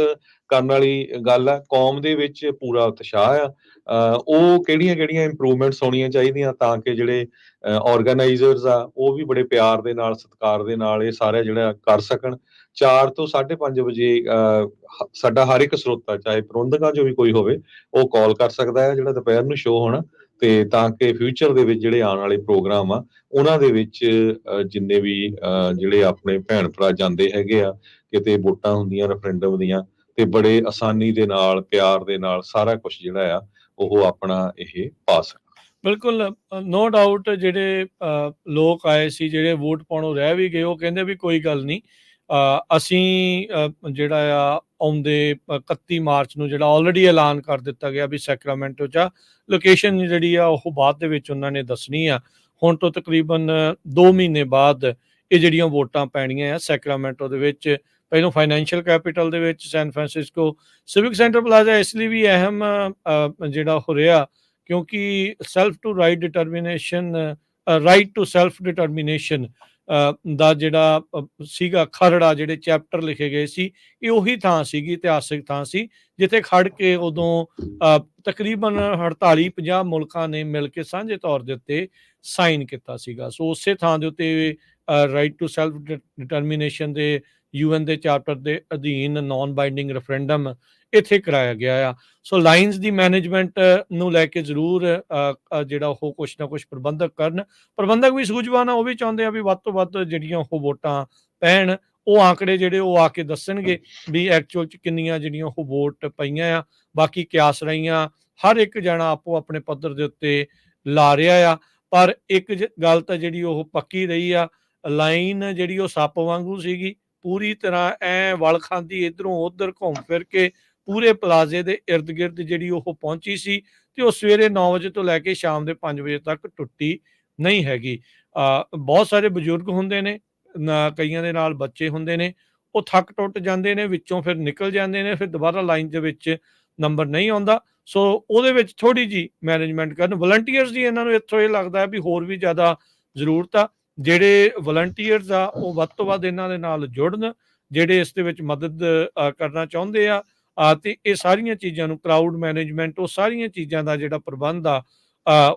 ਕਰਨ ਵਾਲੀ ਗੱਲ ਆ, ਕੌਮ ਦੇ ਵਿੱਚ ਪੂਰਾ ਉਤਸ਼ਾਹ ਆ। ਉਹ ਕਿਹੜੀਆਂ ਇੰਪਰੂਵਮੈਂਟਸ ਹੋਣੀਆਂ ਚਾਹੀਦੀਆਂ ਤਾਂ ਕਿ ਜਿਹੜੇ ਆਰਗੇਨਾਈਜ਼ਰਸ ਆ ਉਹ ਵੀ ਬੜੇ ਪਿਆਰ ਦੇ ਨਾਲ, ਸਤਿਕਾਰ ਦੇ ਨਾਲ ਇਹ ਸਾਰਾ ਜਿਹੜਾ ਕਰ ਸਕਣ। 4 ਤੋਂ 5:30 ਵਜੇ ਸਾਡਾ ਹਰ ਇੱਕ ਸਰੋਤਾ, ਚਾਹੇ ਪ੍ਰਬੰਧਕਾਂ 'ਚੋਂ ਵੀ ਕੋਈ ਹੋਵੇ, ਉਹ ਕਾਲ ਕਰ ਸਕਦਾ ਹੈ ਜਿਹੜਾ ਦੁਪਹਿਰ ਨੂੰ ਸ਼ੋਅ ਹੋਣਾ, ਤੇ ਤਾਂ ਕਿ ਫਿਊਚਰ ਦੇ ਵਿੱਚ ਜਿਹੜੇ ਆਉਣ ਵਾਲੇ ਪ੍ਰੋਗਰਾਮ ਆ ਉਹਨਾਂ ਦੇ ਵਿੱਚ ਜਿੰਨੇ ਵੀ ਜਿਹੜੇ ਆਪਣੇ ਭੈਣ ਭਰਾ ਜਾਂਦੇ ਹੈਗੇ ਆ ਕਿਤੇ, ਵੋਟਾਂ ਹੁੰਦੀਆਂ ਰੈਫਰੈਂਡਮ ਦੀਆਂ, ਤੇ ਬੜੇ ਆਸਾਨੀ ਦੇ ਨਾਲ, ਪਿਆਰ ਦੇ ਨਾਲ ਸਾਰਾ ਕੁਝ ਜਿਹੜਾ ਆ ਉਹ ਆਪਣਾ ਇਹ ਪਾ ਸਕਣ। ਬਿਲਕੁਲ, ਨੋ ਡਾਊਟ ਜਿਹੜੇ ਲੋਕ ਆਏ ਸੀ, ਜਿਹੜੇ ਵੋਟ ਪਾਉਣੋਂ ਰਹਿ ਵੀ ਗਏ, ਉਹ ਕਹਿੰਦੇ ਵੀ ਕੋਈ ਗੱਲ ਨਹੀਂ, ਅਸੀਂ ਜਿਹੜਾ ਆ ਆਉਂਦੇ 31 ਮਾਰਚ ਨੂੰ ਜਿਹੜਾ ਆਲਰੇਡੀ ਐਲਾਨ ਕਰ ਦਿੱਤਾ ਗਿਆ ਵੀ ਸੈਕਰਾਮੈਂਟੋ 'ਚ ਲੋਕੇਸ਼ਨ ਜਿਹੜੀ ਆ ਉਹ ਬਾਅਦ ਦੇ ਵਿੱਚ ਉਹਨਾਂ ਨੇ ਦੱਸਣੀ ਆ। ਹੁਣ ਤੋਂ ਤਕਰੀਬਨ 2 ਮਹੀਨੇ ਬਾਅਦ ਇਹ ਜਿਹੜੀਆਂ ਵੋਟਾਂ ਪੈਣੀਆਂ ਆ ਸੈਕਰਾਮੈਂਟੋ ਦੇ ਵਿੱਚ। ਪਹਿਲੋਂ ਫਾਈਨੈਂਸ਼ੀਅਲ ਕੈਪੀਟਲ ਦੇ ਵਿੱਚ San Francisco, Civic Center Plaza ਇਸ ਲਈ ਵੀ ਅਹਿਮ ਜਿਹੜਾ ਹੋ ਰਿਹਾ ਕਿਉਂਕਿ self to right determination, right to self determination ਦਾ ਜਿਹੜਾ ਸੀਗਾ ਖਰੜਾ, ਜਿਹੜੇ ਚੈਪਟਰ ਲਿਖੇ ਗਏ ਸੀ, ਇਹ ਉਹੀ ਥਾਂ ਸੀਗੀ, ਇਤਿਹਾਸਿਕ ਥਾਂ ਸੀ ਜਿੱਥੇ ਖੜ ਕੇ ਉਦੋਂ ਤਕਰੀਬਨ 48-50 ਮੁਲਕਾਂ ਨੇ ਮਿਲ ਕੇ ਸਾਂਝੇ ਤੌਰ ਦੇ ਉੱਤੇ ਸਾਈਨ ਕੀਤਾ ਸੀਗਾ। ਸੋ ਉਸੇ ਥਾਂ ਦੇ ਉੱਤੇ ਰਾਈਟ ਟੂ ਸੈਲਫ ਡਿਟਰਮੀਨੇਸ਼ਨ ਦੇ UN ਦੇ ਚਾਰਟਰ ਦੇ ਅਧੀਨ ਨਾਨ ਬਾਈਂਡਿੰਗ ਰੈਫਰੈਂਡਮ ਇੱਥੇ ਕਰਾਇਆ ਗਿਆ ਆ। ਸੋ ਲਾਈਨਸ ਦੀ ਮੈਨੇਜਮੈਂਟ ਨੂੰ ਲੈ ਕੇ ਜ਼ਰੂਰ ਜਿਹੜਾ ਉਹ ਕੁਛ ਨਾ ਕੁਛ ਪ੍ਰਬੰਧਕ ਕਰਨ। ਪ੍ਰਬੰਧਕ ਵੀ ਸੂਝਵਾਨ ਆ, ਉਹ ਵੀ ਚਾਹੁੰਦੇ ਆ ਵੀ ਵੱਧ ਤੋਂ ਵੱਧ ਜਿਹੜੀਆਂ ਉਹ ਵੋਟਾਂ ਪੈਣ। ਉਹ ਆંકੜੇ ਜਿਹੜੇ ਉਹ ਆ ਕੇ ਦੱਸਣਗੇ ਵੀ ਐਕਚੁਅਲ 'ਚ ਕਿੰਨੀਆਂ ਜਿਹੜੀਆਂ ਉਹ ਵੋਟ ਪਈਆਂ ਆ। ਬਾਕੀ ਕਿਆਸ ਰਹੀਆਂ, ਹਰ ਇੱਕ ਜਣਾ ਆਪੋ ਆਪਣੇ ਪੱਧਰ ਦੇ ਉੱਤੇ ਲਾ ਰਿਹਾ ਆ। ਪਰ ਇੱਕ ਗੱਲ ਤਾਂ ਜਿਹੜੀ ਉਹ ਪੱਕੀ ਰਹੀ ਆ, ਲਾਈਨ ਜਿਹੜੀ ਉਹ ਸੱਪ ਵਾਂਗੂ ਸੀਗੀ, ਪੂਰੀ ਤਰ੍ਹਾਂ ਐ ਵਲ ਖਾਂਦੀ ਇੱਧਰੋਂ ਉੱਧਰ ਘੁੰਮ ਫਿਰ ਕੇ ਪੂਰੇ ਪਲਾਜ਼ੇ ਦੇ ਇਰਦ ਗਿਰਦ ਜਿਹੜੀ ਉਹ ਪਹੁੰਚੀ ਸੀ, ਤੇ ਉਹ ਸਵੇਰੇ 9 ਵਜੇ ਤੋਂ ਲੈ ਕੇ ਸ਼ਾਮ ਦੇ 5 ਵਜੇ ਤੱਕ ਟੁੱਟੀ ਨਹੀਂ ਹੈਗੀ। ਬਹੁਤ ਸਾਰੇ ਬਜ਼ੁਰਗ ਹੁੰਦੇ ਨੇ, ਕਈਆਂ ਦੇ ਨਾਲ ਬੱਚੇ ਹੁੰਦੇ ਨੇ, ਉਹ ਥੱਕ ਟੁੱਟ ਜਾਂਦੇ ਨੇ, ਵਿੱਚੋਂ ਫਿਰ ਨਿਕਲ ਜਾਂਦੇ ਨੇ, ਫਿਰ ਦੁਬਾਰਾ ਲਾਈਨ ਦੇ ਵਿੱਚ ਨੰਬਰ ਨਹੀਂ ਆਉਂਦਾ। ਸੋ ਉਹਦੇ ਵਿੱਚ ਥੋੜ੍ਹੀ ਜਿਹੀ ਮੈਨੇਜਮੈਂਟ ਕਰਨ। ਵਲੰਟੀਅਰਸ ਦੀ ਇਹਨਾਂ ਨੂੰ ਇੱਥੋਂ ਇਹ ਲੱਗਦਾ ਹੈ ਵੀ ਹੋਰ ਵੀ ਜ਼ਿਆਦਾ ਜ਼ਰੂਰਤ ਆ। ਜਿਹੜੇ ਵਲੰਟੀਅਰਸ ਆ ਉਹ ਵੱਧ ਤੋਂ ਵੱਧ ਇਹਨਾਂ ਦੇ ਨਾਲ ਜੁੜਨ, ਜਿਹੜੇ ਇਸ ਦੇ ਵਿੱਚ ਮਦਦ ਕਰਨਾ ਚਾਹੁੰਦੇ ਆ। ਤੇ ਇਹ ਸਾਰੀਆਂ ਚੀਜ਼ਾਂ ਨੂੰ, ਕਰਾਊਡ ਮੈਨੇਜਮੈਂਟ, ਉਹ ਸਾਰੀਆਂ ਚੀਜ਼ਾਂ ਦਾ ਜਿਹੜਾ ਪ੍ਰਬੰਧ ਆ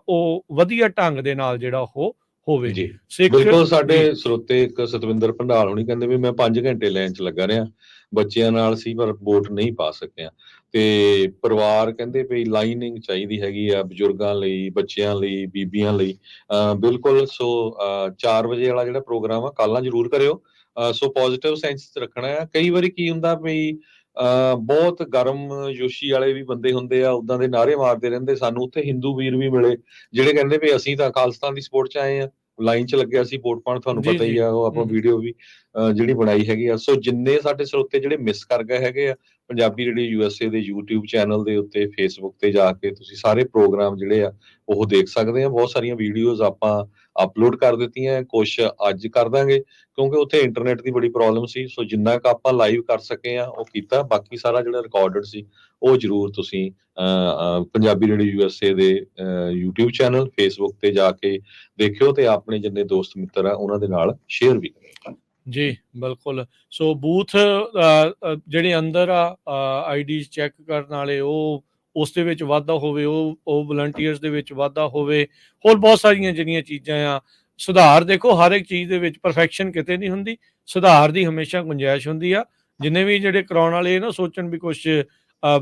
ਉਹ ਵਧੀਆ ਢੰਗ ਦੇ ਨਾਲ ਜਿਹੜਾ ਉਹ ਹੋਵੇ। ਜੀ ਸਿੱਖ ਬਿਲਕੁਲ। ਜੀ ਸਾਡੇ ਸਰੋਤੇ ਇੱਕ ਸਤਵਿੰਦਰ ਭੰਡਾਲ ਹੋਣੀ ਕਹਿੰਦੇ ਵੀ ਮੈਂ 5 ਘੰਟੇ ਲਾਈਨ 'ਚ ਲੱਗਾ ਰਿਹਾ, ਬੱਚਿਆਂ ਨਾਲ ਸੀ ਪਰ ਵੋਟ ਨਹੀਂ ਪਾ ਸਕਿਆ। ਤੇ ਪਰਿਵਾਰ ਕਹਿੰਦੇ ਵੀ ਲਾਈਨਿੰਗ ਚਾਹੀਦੀ ਹੈਗੀ ਆ ਬਜ਼ੁਰਗਾਂ ਲਈ, ਬੱਚਿਆਂ ਲਈ, ਬੀਬੀਆਂ ਲਈ। ਬਿਲਕੁਲ। ਸੋ 4 ਵਜੇ ਵਾਲਾ ਜਿਹੜਾ ਪ੍ਰੋਗਰਾਮ ਆ ਕੱਲ੍ਹ ਨਾ ਜ਼ਰੂਰ ਕਰਿਓ। ਸੋ ਪੋਜ਼ਿਟਿਵ ਸੈਂਸ 'ਚ ਰੱਖਣਾ ਆ। ਕਈ ਵਾਰੀ ਕੀ ਹੁੰਦਾ ਵੀ ਬਹੁਤ ਗਰਮ ਜੋਸ਼ੀ ਵਾਲੇ ਵੀ ਬੰਦੇ ਹੁੰਦੇ ਆ, ਉੱਦਾਂ ਦੇ ਨਾਅਰੇ ਮਾਰਦੇ ਰਹਿੰਦੇ। ਸਾਨੂੰ ਉੱਥੇ ਹਿੰਦੂ ਵੀਰ ਵੀ ਮਿਲੇ ਜਿਹੜੇ ਕਹਿੰਦੇ ਵੀ ਅਸੀਂ ਤਾਂ ਖਾਲਿਸਤਾਨ ਦੀ ਸਪੋਰਟ 'ਚ ਆਏ ਆ, ਲਾਈਨ 'ਚ ਲੱਗਿਆ ਸੀ ਵੋਟ ਪਾਉਣ। ਤੁਹਾਨੂੰ ਜੀ ਪਤਾ ਹੀ ਜੀ ਆ, ਉਹ ਆਪਾਂ ਵੀਡੀਓ ਵੀ ਜਿਹੜੀ ਬਣਾਈ ਹੈਗੀ ਆ। ਸੋ ਜਿੰਨੇ ਸਾਡੇ ਸਰੋਤੇ ਜਿਹੜੇ ਮਿਸ ਕਰ ਗਏ ਹੈਗੇ ਆ, ਪੰਜਾਬੀ ਰੇਡੀਓ USA ਦੇ YouTube ਚੈਨਲ ਦੇ ਉੱਤੇ, Facebook ਤੇ ਜਾ ਕੇ ਤੁਸੀਂ ਸਾਰੇ ਪ੍ਰੋਗਰਾਮ ਜਿਹੜੇ ਆ ਉਹ ਦੇਖ ਸਕਦੇ ਆ। ਬਹੁਤ ਸਾਰੀਆਂ ਵੀਡੀਓਜ਼ ਆਪਾਂ ਅਪਲੋਡ ਕਰ ਦਿੱਤੀਆਂ, ਕੁਛ ਅੱਜ ਕਰ ਦਾਂਗੇ ਕਿਉਂਕਿ ਉੱਥੇ ਇੰਟਰਨੈਟ ਦੀ ਬੜੀ ਪ੍ਰੋਬਲਮ ਸੀ। ਸੋ ਜਿੰਨਾ ਕੁ ਆਪਾਂ ਲਾਈਵ ਕਰ ਸਕੇ ਆ ਉਹ ਕੀਤਾ। ਬਾਕੀ ਸਾਰਾ ਜਿਹੜਾ ਰਿਕਾਰਡਡ ਸੀ ਉਹ ਜ਼ਰੂਰ ਤੁਸੀਂ ਪੰਜਾਬੀ ਰੇਡੀਓ USA ਦੇ YouTube ਚੈਨਲ, Facebook ਤੇ ਜਾ ਕੇ ਦੇਖਿਓ ਤੇ ਆਪਣੇ ਜਿੰਨੇ ਦੋਸਤ ਮਿੱਤਰ ਆ ਉਹਨਾਂ ਦੇ ਨਾਲ ਸ਼ੇਅਰ ਵੀ ਕਰਿਓ। ਜੀ ਬਿਲਕੁਲ। ਸੋ ਬੂਥ ਜਿਹੜੇ ਅੰਦਰ ਆ ਆਈਡੀਜ਼ ਚੈੱਕ ਕਰਨ ਵਾਲੇ, ਉਹ ਉਸ ਦੇ ਵਿੱਚ ਵਾਧਾ ਹੋਵੇ, ਉਹ ਵਲੰਟੀਅਰਸ ਦੇ ਵਿੱਚ ਵਾਧਾ ਹੋਵੇ। ਹੋਰ ਬਹੁਤ ਸਾਰੀਆਂ ਜਿਹੜੀਆਂ ਚੀਜ਼ਾਂ ਆ, ਸੁਧਾਰ ਦੇਖੋ ਹਰ ਇੱਕ ਚੀਜ਼ ਦੇ ਵਿੱਚ ਪਰਫੈਕਸ਼ਨ ਕਿਤੇ ਨਹੀਂ ਹੁੰਦੀ, ਸੁਧਾਰ ਦੀ ਹਮੇਸ਼ਾ ਗੁੰਜਾਇਸ਼ ਹੁੰਦੀ ਆ। ਜਿੰਨੇ ਵੀ ਜਿਹੜੇ ਕਰਾਉਣ ਵਾਲੇ ਨਾ ਸੋਚਣ ਵੀ ਕੁਛ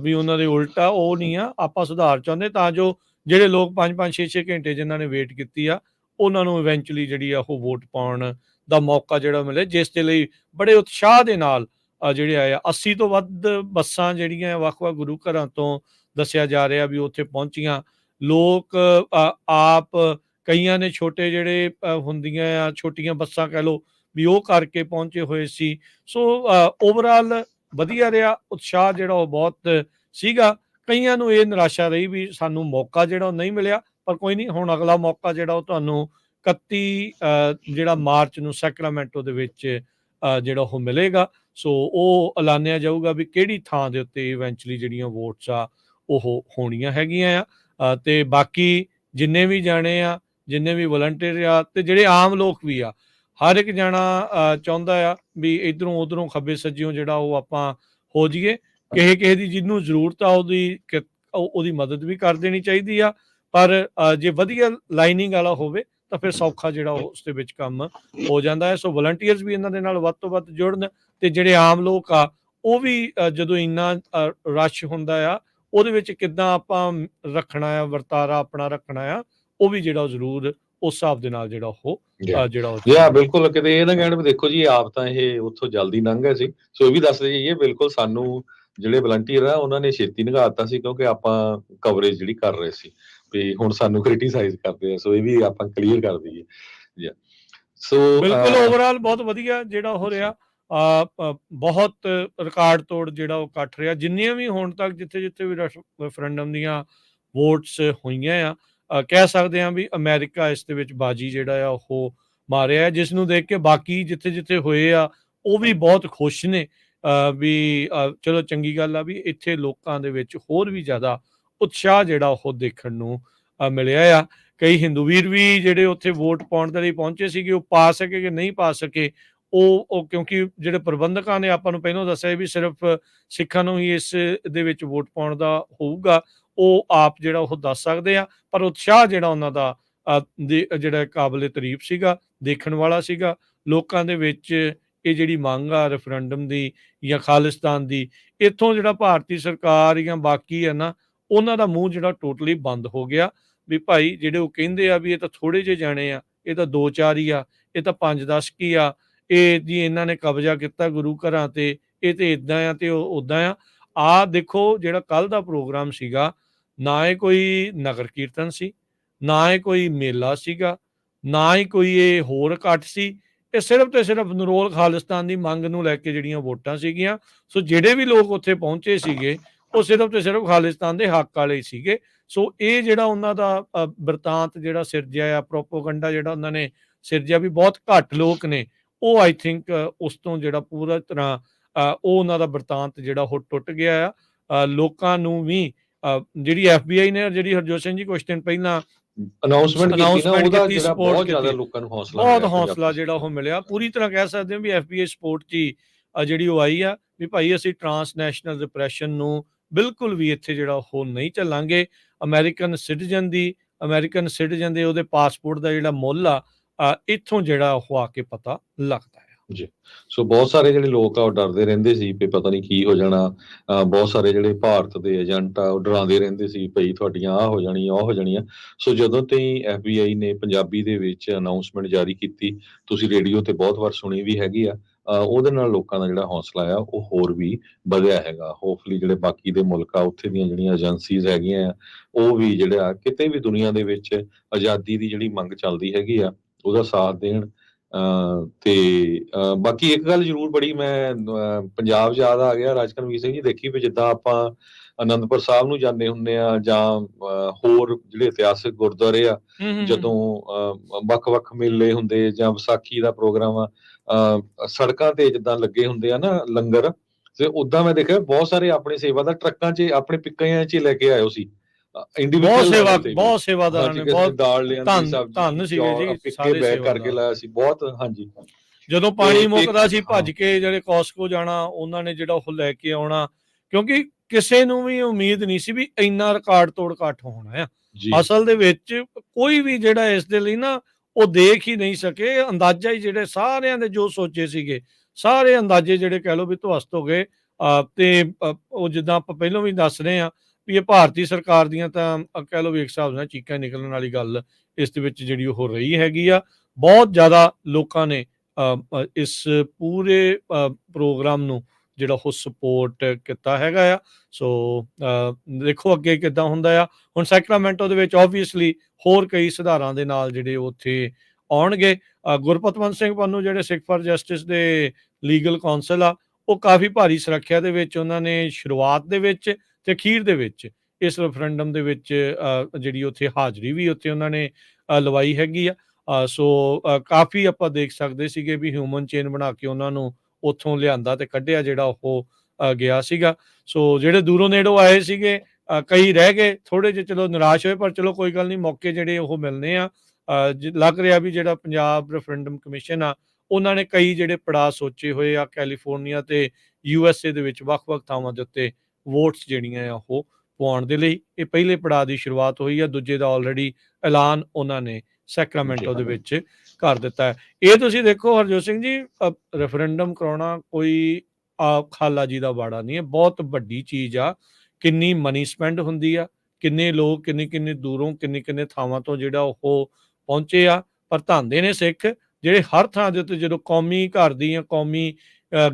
ਵੀ ਉਹਨਾਂ ਦੇ ਉਲਟ ਆ, ਉਹ ਨਹੀਂ ਆ। ਆਪਾਂ ਸੁਧਾਰ ਚਾਹੁੰਦੇ ਤਾਂ ਜੋ ਜਿਹੜੇ ਲੋਕ 5-5 6-6 ਘੰਟੇ ਜਿਨ੍ਹਾਂ ਨੇ ਵੇਟ ਕੀਤੀ ਆ, ਉਹਨਾਂ ਨੂੰ ਇਵੈਂਚੁਅਲੀ ਜਿਹੜੀ ਆ ਉਹ ਵੋਟ ਪਾਉਣ ਦਾ ਮੌਕਾ ਜਿਹੜਾ ਮਿਲੇ, ਜਿਸ ਦੇ ਲਈ ਬੜੇ ਉਤਸ਼ਾਹ ਦੇ ਨਾਲ ਜਿਹੜੇ ਆਏ ਆ। 80 ਤੋਂ ਵੱਧ ਬੱਸਾਂ ਜਿਹੜੀਆਂ ਵੱਖ-ਵੱਖ ਗੁਰੂ ਘਰਾਂ ਤੋਂ ਦੱਸਿਆ ਜਾ ਰਿਹਾ ਵੀ ਉੱਥੇ ਪਹੁੰਚੀਆਂ। ਲੋਕ ਆਪ ਕਈਆਂ ਨੇ ਛੋਟੇ ਜਿਹੜੇ ਹੁੰਦੀਆਂ ਆ ਛੋਟੀਆਂ ਬੱਸਾਂ ਕਹਿ ਲਓ ਵੀ ਉਹ ਕਰਕੇ ਪਹੁੰਚੇ ਹੋਏ ਸੀ। ਸੋ ਓਵਰਆਲ ਵਧੀਆ ਰਿਹਾ, ਉਤਸ਼ਾਹ ਜਿਹੜਾ ਉਹ ਬਹੁਤ ਸੀਗਾ। ਕਈਆਂ ਨੂੰ ਇਹ ਨਿਰਾਸ਼ਾ ਰਹੀ ਵੀ ਸਾਨੂੰ ਮੌਕਾ ਜਿਹੜਾ ਉਹ ਨਹੀਂ ਮਿਲਿਆ, ਪਰ ਕੋਈ ਨਹੀਂ, ਹੁਣ ਅਗਲਾ ਮੌਕਾ ਜਿਹੜਾ ਉਹ ਤੁਹਾਨੂੰ 31 ਜਿਹੜਾ ਮਾਰਚ ਨੂੰ ਸੈਕਰਾਮੈਂਟੋ ਦੇ ਵਿੱਚ ਜਿਹੜਾ ਉਹ ਮਿਲੇਗਾ। ਸੋ ਉਹ ਐਲਾਨਿਆ ਜਾਊਗਾ ਵੀ ਕਿਹੜੀ ਥਾਂ ਦੇ ਉੱਤੇ ਇਵੈਂਚੁਅਲੀ ਜਿਹੜੀਆਂ ਵੋਟਸ ਆ ਉਹ ਹੋਣੀਆਂ ਹੈਗੀਆਂ ਆ। ਤੇ ਬਾਕੀ ਜਿੰਨੇ ਵੀ ਜਾਣੇ ਆ, ਜਿੰਨੇ ਵੀ ਵਲੰਟੀਅਰ ਆ ਤੇ ਜਿਹੜੇ ਆਮ ਲੋਕ ਵੀ ਆ, ਹਰ ਇੱਕ ਜਾਣਾ ਚਾਹੁੰਦਾ ਆ ਵੀ ਇੱਧਰੋਂ ਉੱਧਰੋਂ ਖੱਬੇ ਸੱਜਿਓਂ ਜਿਹੜਾ ਉਹ ਆਪਾਂ ਹੋ ਜਾਈਏ। ਕਿਸੇ ਦੀ ਜਿਹਨੂੰ ਜ਼ਰੂਰਤ ਆ ਉਹਦੀ ਮਦਦ ਵੀ ਕਰ ਦੇਣੀ ਚਾਹੀਦੀ ਆ। ਪਰ ਜੇ ਵਧੀਆ ਲਾਈਨਿੰਗ ਵਾਲਾ ਹੋਵੇ ਤਾਂ ਫਿਰ ਸੌਖਾ ਜਿਹੜਾ ਉਸ ਦੇ ਵਿੱਚ ਕੰਮ ਹੋ ਜਾਂਦਾ ਹੈ। ਸੋ ਵਲੰਟੀਅਰਸ ਵੀ ਇਹਨਾਂ ਦੇ ਨਾਲ ਵੱਧ ਤੋਂ ਵੱਧ ਜੁੜਨ, ਤੇ ਜਿਹੜੇ ਆਮ ਲੋਕ ਆ ਉਹ ਵੀ ਜਦੋਂ ਇੰਨਾ ਰਸ਼ ਹੁੰਦਾ ਆ ਉਹਦੇ ਵਿੱਚ ਕਿੱਦਾਂ ਆਪਾਂ ਰੱਖਣਾ ਆ, ਵਰਤਾਰਾ ਆਪਣਾ ਰੱਖਣਾ ਆ, ਉਹ ਵੀ ਜਿਹੜਾ ਜ਼ਰੂਰ ਉਸ ਹਿਸਾਬ ਦੇ ਨਾਲ ਜਿਹੜਾ ਉਹ ਬਿਲਕੁਲ। ਕਿਤੇ ਇਹ ਨਾ ਕਹਿਣ ਵੀ ਦੇਖੋ ਜੀ ਆਪ ਤਾਂ ਇਹ ਉੱਥੋਂ ਜਲਦੀ ਲੰਘ ਗਏ ਸੀ। ਸੋ ਇਹ ਵੀ ਦੱਸਦੇ ਜਾਈਏ, ਬਿਲਕੁਲ ਸਾਨੂੰ ਜਿਹੜੇ ਵਲੰਟੀਅਰ ਆ ਉਹਨਾਂ ਨੇ ਛੇਤੀ ਨਿਭਾ ਦਿੱਤਾ ਸੀ ਕਿਉਂਕਿ ਆਪਾਂ ਕਵਰੇਜ ਜਿਹੜੀ ਕਰ ਰਹੇ ਸੀ ਵੀ ਹੁਣ ਸਾਨੂੰ ਕ੍ਰਿਟੀਸਾਈਜ਼ ਕਰਦੇ ਆ। ਸੋ ਇਹ ਵੀ ਆਪਾਂ ਕਲੀਅਰ ਕਰ ਦਈਏ। ਸੋ ਬਿਲਕੁਲ ਓਵਰਆਲ ਬਹੁਤ ਵਧੀਆ ਜਿਹੜਾ ਹੋ ਰਿਹਾ। ਬਹੁਤ ਰਿਕਾਰਡ ਤੋੜ ਜਿਹੜਾ ਉਹ ਕੱਟ ਰਿਹਾ। ਜਿੰਨੀਆਂ ਵੀ ਹੁਣ ਤੱਕ ਜਿੱਥੇ ਵੀ ਰੈਫਰੈਂਡਮ ਦੀਆਂ ਵੋਟਸ ਹੋਈਆਂ ਆ, ਕਹਿ ਸਕਦੇ ਹਾਂ ਵੀ ਅਮਰੀਕਾ ਇਸ ਦੇ ਵਿੱਚ ਬਾਜੀ ਜਿਹੜਾ ਆ ਉਹ ਮਾਰਿਆ ਹੈ, ਜਿਸ ਨੂੰ ਦੇਖ ਕੇ ਬਾਕੀ ਜਿੱਥੇ ਹੋਏ ਆ ਉਹ ਵੀ ਬਹੁਤ ਖੁਸ਼ ਨੇ ਵੀ ਚਲੋ ਚੰਗੀ ਗੱਲ ਆ ਵੀ ਇੱਥੇ ਲੋਕਾਂ ਦੇ ਵਿੱਚ ਹੋਰ ਵੀ ਜ਼ਿਆਦਾ ਉਤਸ਼ਾਹ ਜਿਹੜਾ ਉਹ ਦੇਖਣ ਨੂੰ ਮਿਲਿਆ ਆ। ਕਈ ਹਿੰਦੂ ਵੀਰ ਵੀ ਜਿਹੜੇ ਉੱਥੇ ਵੋਟ ਪਾਉਣ ਦੇ ਲਈ ਪਹੁੰਚੇ ਸੀਗੇ, ਉਹ ਪਾ ਸਕੇ ਕਿ ਨਹੀਂ ਪਾ ਸਕੇ, ਉਹ ਕਿਉਂਕਿ ਜਿਹੜੇ ਪ੍ਰਬੰਧਕਾਂ ਨੇ ਆਪਾਂ ਨੂੰ ਪਹਿਲਾਂ ਦੱਸਿਆ ਵੀ ਸਿਰਫ ਸਿੱਖਾਂ ਨੂੰ ਹੀ ਇਸ ਦੇ ਵਿੱਚ ਵੋਟ ਪਾਉਣ ਦਾ ਹੋਊਗਾ, ਉਹ ਆਪ ਜਿਹੜਾ ਉਹ ਦੱਸ ਸਕਦੇ ਆ। ਪਰ ਉਤਸ਼ਾਹ ਜਿਹੜਾ ਉਹਨਾਂ ਦਾ ਜਿਹੜਾ ਕਾਬਲੇ ਤਾਰੀਫ ਸੀਗਾ, ਦੇਖਣ ਵਾਲਾ ਸੀਗਾ। ਲੋਕਾਂ ਦੇ ਵਿੱਚ ਇਹ ਜਿਹੜੀ ਮੰਗ ਆ ਰੈਫਰੈਂਡਮ ਦੀ ਜਾਂ ਖਾਲਿਸਤਾਨ ਦੀ, ਇੱਥੋਂ ਜਿਹੜਾ ਭਾਰਤੀ ਸਰਕਾਰ ਜਾਂ ਬਾਕੀ ਆ ਨਾ, ਉਹਨਾਂ ਦਾ ਮੂੰਹ ਜਿਹੜਾ ਟੋਟਲੀ ਬੰਦ ਹੋ ਗਿਆ ਵੀ ਭਾਈ ਜਿਹੜੇ ਉਹ ਕਹਿੰਦੇ ਆ ਵੀ ਇਹ ਤਾਂ ਥੋੜੇ ਜਿਹੇ ਜਾਣੇ ਆ, ਇਹ ਤਾਂ 2-4 ਹੀ ਆ, ਇਹ ਤਾਂ 5-10 ਕੀ ਆ, ਇਹ ਜੀ ਇਹਨਾਂ ਨੇ ਕਬਜ਼ਾ ਕੀਤਾ ਗੁਰੂ ਘਰਾਂ ਤੇ, ਇਹ ਤੇ ਇਦਾਂ ਆ ਤੇ ਉਹ ਉਦਾਂ ਆ। ਦੇਖੋ ਜਿਹੜਾ ਕੱਲ ਦਾ ਪ੍ਰੋਗਰਾਮ ਸੀਗਾ, ਨਾ ਇਹ ਕੋਈ ਨਗਰ ਕੀਰਤਨ ਸੀ, ਨਾ ਇਹ ਕੋਈ ਮੇਲਾ ਸੀਗਾ, ਨਾ ਹੀ ਕੋਈ ਇਹ ਹੋਰ ਇਕੱਠ ਸੀ। ਇਹ ਸਿਰਫ ਤੇ ਸਿਰਫ ਨਰੋਲ ਖਾਲਿਸਤਾਨ ਦੀ ਮੰਗ ਨੂੰ ਲੈ ਕੇ ਜਿਹੜੀਆਂ ਵੋਟਾਂ ਸੀਗੀਆਂ। ਸੋ ਜਿਹੜੇ ਵੀ ਲੋਕ ਉੱਥੇ ਪਹੁੰਚੇ ਸੀਗੇ ਉਹ ਸਿਰਫ ਤੇ ਸਿਰਫ ਖਾਲਿਸਤਾਨ ਦੇ ਹੱਕ ਵਾਲੇ ਸੀਗੇ। ਸੋ ਇਹ ਜਿਹੜਾ ਉਹਨਾਂ ਦਾ ਬਿਰਤਾਂਤ ਜਿਹੜਾ ਸਿਰਜਿਆ ਆ, ਪ੍ਰੋਪੋਗੰਡਾ ਜਿਹੜਾ ਉਹਨਾਂ ਨੇ ਸਿਰਜਿਆ ਵੀ ਬਹੁਤ ਘੱਟ ਲੋਕ ਨੇ, ਉਹ ਆਈ ਥਿੰਕ ਉਸ ਤੋਂ ਜਿਹੜਾ ਪੂਰਾ ਤਰ੍ਹਾਂ ਉਹ ਉਹਨਾਂ ਦਾ ਬਿਰਤਾਂਤ ਜਿਹੜਾ ਉਹ ਟੁੱਟ ਗਿਆ ਆ। ਲੋਕਾਂ ਨੂੰ ਵੀ ਜਿਹੜੀ FBI ਨੇ, ਜਿਹੜੀ ਹਰਜੋਤ ਸਿੰਘ ਜੀ ਕੁਛ ਦਿਨ ਪਹਿਲਾਂ ਅਨਾਉਂਸਮੈਂਟ ਕੀਤੀ ਨਾ, ਅਨਾਉਂਸਮੈਂਟ ਉਹਦਾ ਕੀਤੀ, ਜਿਹੜਾ ਸਪੋਰਟ ਬਹੁਤ ਜ਼ਿਆਦਾ ਕੀਤੀ, ਲੋਕਾਂ ਨੂੰ ਹੌਸਲਾ ਬਹੁਤ ਮਿਲਿਆ ਹੌਸਲਾ ਪੰਜਾਬੀ ਜਿਹੜਾ ਉਹ ਸਿੱਖਾਂ ਨੂੰ। ਮਿਲਿਆ। ਪੂਰੀ ਤਰ੍ਹਾਂ ਕਹਿ ਸਕਦੇ ਹਾਂ ਵੀ FBI ਸਪੋਰਟ 'ਚ ਹੀ ਜਿਹੜੀ ਉਹ ਆਈ ਆ ਵੀ ਭਾਈ ਅਸੀਂ ਟਰਾਂਸਨੈਸ਼ਨਲ ਰਿਪਰੈਸ਼ਨ ਨੂੰ ਬਿਲਕੁਲ ਵੀ ਇੱਥੇ ਜਿਹੜਾ ਉਹ ਨਹੀਂ ਝੱਲਾਂਗੇ। ਅਮਰੀਕਨ ਸਿਟੀਜ਼ਨ ਦੇ ਉਹਦੇ ਪਾਸਪੋਰਟ ਦਾ ਜਿਹੜਾ ਮੁੱਲ ਆ ਇੱਥੋਂ ਜਿਹੜਾ ਉਹ ਆ ਕੇ ਪਤਾ ਲੱਗਦਾ ਹੈ। ਜੀ, ਸੋ ਬਹੁਤ ਸਾਰੇ ਜਿਹੜੇ ਲੋਕ ਆ ਉਹ ਡਰਦੇ ਰਹਿੰਦੇ ਸੀ ਵੀ ਪਤਾ ਨਹੀਂ ਕੀ ਹੋ ਜਾਣਾ। ਬਹੁਤ ਸਾਰੇ ਜਿਹੜੇ ਭਾਰਤ ਦੇ ਏਜੰਟ ਆ ਉਹ ਡਰਾਉਂਦੇ ਰਹਿੰਦੇ ਸੀ ਭਈ ਤੁਹਾਡੀਆਂ ਆਹ ਹੋ ਜਾਣੀ, ਉਹ ਹੋ ਜਾਣੀਆਂ। ਸੋ ਜਦੋਂ ਤੋਂ ਹੀ FBI ਨੇ ਪੰਜਾਬੀ ਦੇ ਵਿੱਚ ਅਨਾਉਂਸਮੈਂਟ ਜਾਰੀ ਕੀਤੀ, ਤੁਸੀਂ ਰੇਡੀਓ ਤੇ ਬਹੁਤ ਵਾਰ ਸੁਣੀ ਵੀ ਹੈਗੀ ਆ, ਉਹਦੇ ਨਾਲ ਲੋਕਾਂ ਦਾ ਜਿਹੜਾ ਹੌਸਲਾ ਆ ਉਹ ਹੋਰ ਵੀ ਵਧਿਆ ਹੈਗਾ। ਹੋਪਫੁਲੀ ਜਿਹੜੇ ਬਾਕੀ ਦੇ ਮੁਲਕ ਆ, ਉੱਥੇ ਦੀਆਂ ਜਿਹੜੀਆਂ ਏਜੰਸੀਜ਼ ਹੈਗੀਆਂ ਆ, ਉਹ ਵੀ ਜਿਹੜਾ ਕਿਤੇ ਵੀ ਦੁਨੀਆ ਦੇ ਵਿੱਚ ਆਜ਼ਾਦੀ ਦੀ ਜਿਹੜੀ ਮੰਗ ਚੱਲਦੀ ਹੈਗੀ ਆ, ਉਹਦਾ ਸਾਥ ਦੇਣ। ਤੇ ਬਾਕੀ ਇੱਕ ਗੱਲ ਜ਼ਰੂਰ ਬੜੀ ਮੈਂ ਪੰਜਾਬ ਯਾਦ ਆ ਗਿਆ, ਰਾਜਕਨਵੀਰ ਸਿੰਘ ਜੀ, ਦੇਖੀ ਵੀ ਜਿੱਦਾਂ ਆਪਾਂ ਅਨੰਦਪੁਰ ਸਾਹਿਬ ਨੂੰ ਜਾਂਦੇ ਹੁੰਦੇ ਆ ਜਾਂ ਹੋਰ ਜਿਹੜੇ ਇਤਿਹਾਸਿਕ ਗੁਰਦੁਆਰੇ ਆ, ਜਦੋਂ ਵੱਖ-ਵੱਖ ਮੇਲੇ ਹੁੰਦੇ ਜਾਂ ਵਿਸਾਖੀ ਦਾ ਪ੍ਰੋਗਰਾਮ ਆ, ਸੜਕਾਂ ਤੇ ਜਿੱਦਾਂ ਲੱਗੇ ਹੁੰਦੇ ਆ ਨਾ ਲੰਗਰ, ਤੇ ਉਦਾਂ ਮੈਂ ਦੇਖਿਆ ਬਹੁਤ ਸਾਰੇ ਆਪਣੇ ਸੇਵਾ ਦਾ ਟਰੱਕਾਂ 'ਚ ਆਪਣੇ ਪਿੱਕਿਆਂ 'ਚ ਹੀ ਲੈ ਕੇ ਆਇਓ ਸੀ, ਇੰਡੀਵਿਜੂਅਲ ਲੈਵਲ ਤੇ ਵੀ। ਬਹੁਤ ਸੇਵਾਦਾਰਾਂ ਹਾਂਜੀ, ਨੇ, ਕਿਸੇ ਨੇ ਬਹੁਤ ਦਾਲ ਲਿਆਂਦੀ, ਸਬਜ਼ੀ, ਧੰਨ ਸੀਗੇ ਚੌਲ, ਜੀ ਪਿੱਕੇ ਸਾਰੇ ਬੈਗ ਕਰਕੇ ਸੇਵਾਦਾਰ। ਲਾਇਆ ਸੀ ਬਹੁਤ। ਹਾਂਜੀ, ਜਦੋਂ ਤੇ ਪਾਣੀ ਇੱਕ ਮੁੱਕਦਾ ਸੀ, ਹਾਂ ਭੱਜ ਕੇ ਜਿਹੜੇ ਕਾਸਕੋ ਜਾਣਾ, ਉਹਨਾਂ ਨੇ ਜਿਹੜਾ ਉਹ ਲੈ ਕੇ ਆਉਣਾ, ਕਿਉਂਕਿ ਕਿਸੇ ਨੂੰ ਵੀ ਉਮੀਦ ਨਹੀਂ ਸੀ ਵੀ ਇੰਨਾ ਰਿਕਾਰਡ ਤੋੜ ਇਕੱਠ ਹੋਣਾ ਆ। ਜੀ, ਅਸਲ ਦੇ ਵਿੱਚ ਕੋਈ ਵੀ ਜਿਹੜਾ ਇਸ ਦੇ ਲਈ ਨਾ ਉਹ ਦੇਖ ਹੀ ਨਹੀਂ ਸਕੇ। ਅੰਦਾਜ਼ਾ ਹੀ ਜਿਹੜੇ ਸਾਰਿਆਂ ਦੇ ਜੋ ਸੋਚੇ ਸੀਗੇ, ਸਾਰੇ ਅੰਦਾਜ਼ੇ ਜਿਹੜੇ ਕਹਿ ਲਓ ਵੀ ਧਵਸਤ ਹੋ ਗਏ। ਤੇ ਉਹ ਜਿੱਦਾਂ ਆਪਾਂ ਪਹਿਲਾਂ ਵੀ ਦੱਸ ਰਹੇ ਹਾਂ ਵੀ ਇਹ ਭਾਰਤੀ ਸਰਕਾਰ ਦੀਆਂ ਤਾਂ ਕਹਿ ਲਓ ਵੀ ਇੱਕ ਹਿਸਾਬ ਨਾਲ ਚੀਕਾਂ ਨਿਕਲਣ ਵਾਲੀ ਗੱਲ ਇਸ ਦੇ ਵਿੱਚ ਜਿਹੜੀ ਉਹ ਰਹੀ ਹੈਗੀ ਆ। ਬਹੁਤ ਜ਼ਿਆਦਾ ਲੋਕਾਂ ਨੇ ਇਸ ਪੂਰੇ ਪ੍ਰੋਗਰਾਮ ਨੂੰ ਜਿਹੜਾ ਉਹ ਸਪੋਰਟ ਕੀਤਾ ਹੈਗਾ ਆ। ਸੋ ਦੇਖੋ ਅੱਗੇ ਕਿੱਦਾਂ ਹੁੰਦਾ ਆ। ਹੁਣ ਸੈਕਰਾਮੈਂਟੋ ਦੇ ਵਿੱਚ ਓਬਵੀਅਸਲੀ ਹੋਰ ਕਈ ਸੁਧਾਰਾਂ ਦੇ ਨਾਲ ਜਿਹੜੇ ਉੱਥੇ ਆਉਣਗੇ। ਗੁਰਪਤਵੰਤ ਸਿੰਘ ਪੰਨੂ ਜਿਹੜੇ ਸਿੱਖ ਫਾਰ ਜਸਟਿਸ ਦੇ ਲੀਗਲ ਕੌਂਸਲ ਆ, ਉਹ ਕਾਫੀ ਭਾਰੀ ਸੁਰੱਖਿਆ ਦੇ ਵਿੱਚ ਉਹਨਾਂ ਨੇ ਸ਼ੁਰੂਆਤ ਦੇ ਵਿੱਚ ਤੇ ਅਖੀਰ ਦੇ ਵਿੱਚ ਇਸ ਰੈਫਰੈਂਡਮ ਦੇ ਵਿੱਚ ਜਿਹੜੀ ਉੱਥੇ ਹਾਜ਼ਰੀ ਵੀ ਉੱਥੇ ਉਹਨਾਂ ਨੇ ਲਵਾਈ ਹੈਗੀ ਆ। ਸੋ ਕਾਫੀ ਆਪਾਂ ਦੇਖ ਸਕਦੇ ਸੀਗੇ ਵੀ ਹਿਊਮਨ ਚੇਨ ਬਣਾ ਕੇ ਉਹਨਾਂ ਨੂੰ ਉੱਥੋਂ ਲਿਆਂਦਾ ਤੇ ਕੱਢਿਆ ਜਿਹੜਾ ਉਹ ਗਿਆ ਸੀਗਾ। ਸੋ ਜਿਹੜੇ ਦੂਰੋਂ ਨੇੜੋਂ ਆਏ ਸੀਗੇ, ਕਈ ਰਹਿ ਗਏ, ਥੋੜੇ ਜਿਹੇ ਚਲੋ ਨਿਰਾਸ਼ ਹੋਏ, ਪਰ ਚਲੋ ਕੋਈ ਗੱਲ ਨਹੀਂ, ਮੌਕੇ ਜਿਹੜੇ ਉਹ ਮਿਲਨੇ ਆ। ਲੱਗ ਰਿਹਾ ਵੀ ਜਿਹੜਾ ਪੰਜਾਬ ਰੈਫਰੈਂਡਮ ਕਮਿਸ਼ਨ ਆ, ਉਹਨਾਂ ਨੇ ਕਈ ਜਿਹੜੇ ਪੜਾਅ ਸੋਚੇ ਹੋਏ ਆ ਕੈਲੀਫੋਰਨੀਆ ਤੇ USA ਦੇ ਵਿੱਚ ਵੱਖ-ਵੱਖ ਥਾਵਾਂ ਦੇ ਉੱਤੇ ਵੋਟਸ ਜਿਹੜੀਆਂ ਆ ਉਹ ਪਵਾਉਣ ਦੇ ਲਈ। ਇਹ ਪਹਿਲੇ ਪੜਾਅ ਦੀ ਸ਼ੁਰੂਆਤ ਹੋਈ ਆ, ਦੂਜੇ ਦਾ ਆਲਰੇਡੀ ਐਲਾਨ ਉਹਨਾਂ ਨੇ ਸੈਕਰਾਮੈਂਟੋ ਦੇ ਵਿੱਚ ਕਰ ਦਿੱਤਾ ਹੈ। ਇਹ ਤੁਸੀਂ ਦੇਖੋ ਹਰਜੋਤ ਸਿੰਘ ਜੀ, ਰੈਫਰੈਂਡਮ ਕਰਾਉਣਾ ਕੋਈ ਖਾਲਾ ਜੀ ਦਾ ਵਾੜਾ ਨਹੀਂ ਹੈ, ਬਹੁਤ ਵੱਡੀ ਚੀਜ਼ ਆ। ਕਿੰਨੀ ਮਨੀ ਸਪੈਂਡ ਹੁੰਦੀ ਆ, ਕਿੰਨੇ ਲੋਕ ਕਿੰਨੇ ਦੂਰੋਂ ਕਿੰਨੇ ਥਾਵਾਂ ਤੋਂ ਜਿਹੜਾ ਉਹ ਪਹੁੰਚੇ ਆ। ਪਰ ਧੰਦੇ ਨੇ ਸਿੱਖ ਜਿਹੜੇ ਹਰ ਥਾਂ ਦੇ ਉੱਤੇ ਜਦੋਂ ਕੌਮੀ ਘਰ ਦੀ ਜਾਂ ਕੌਮੀ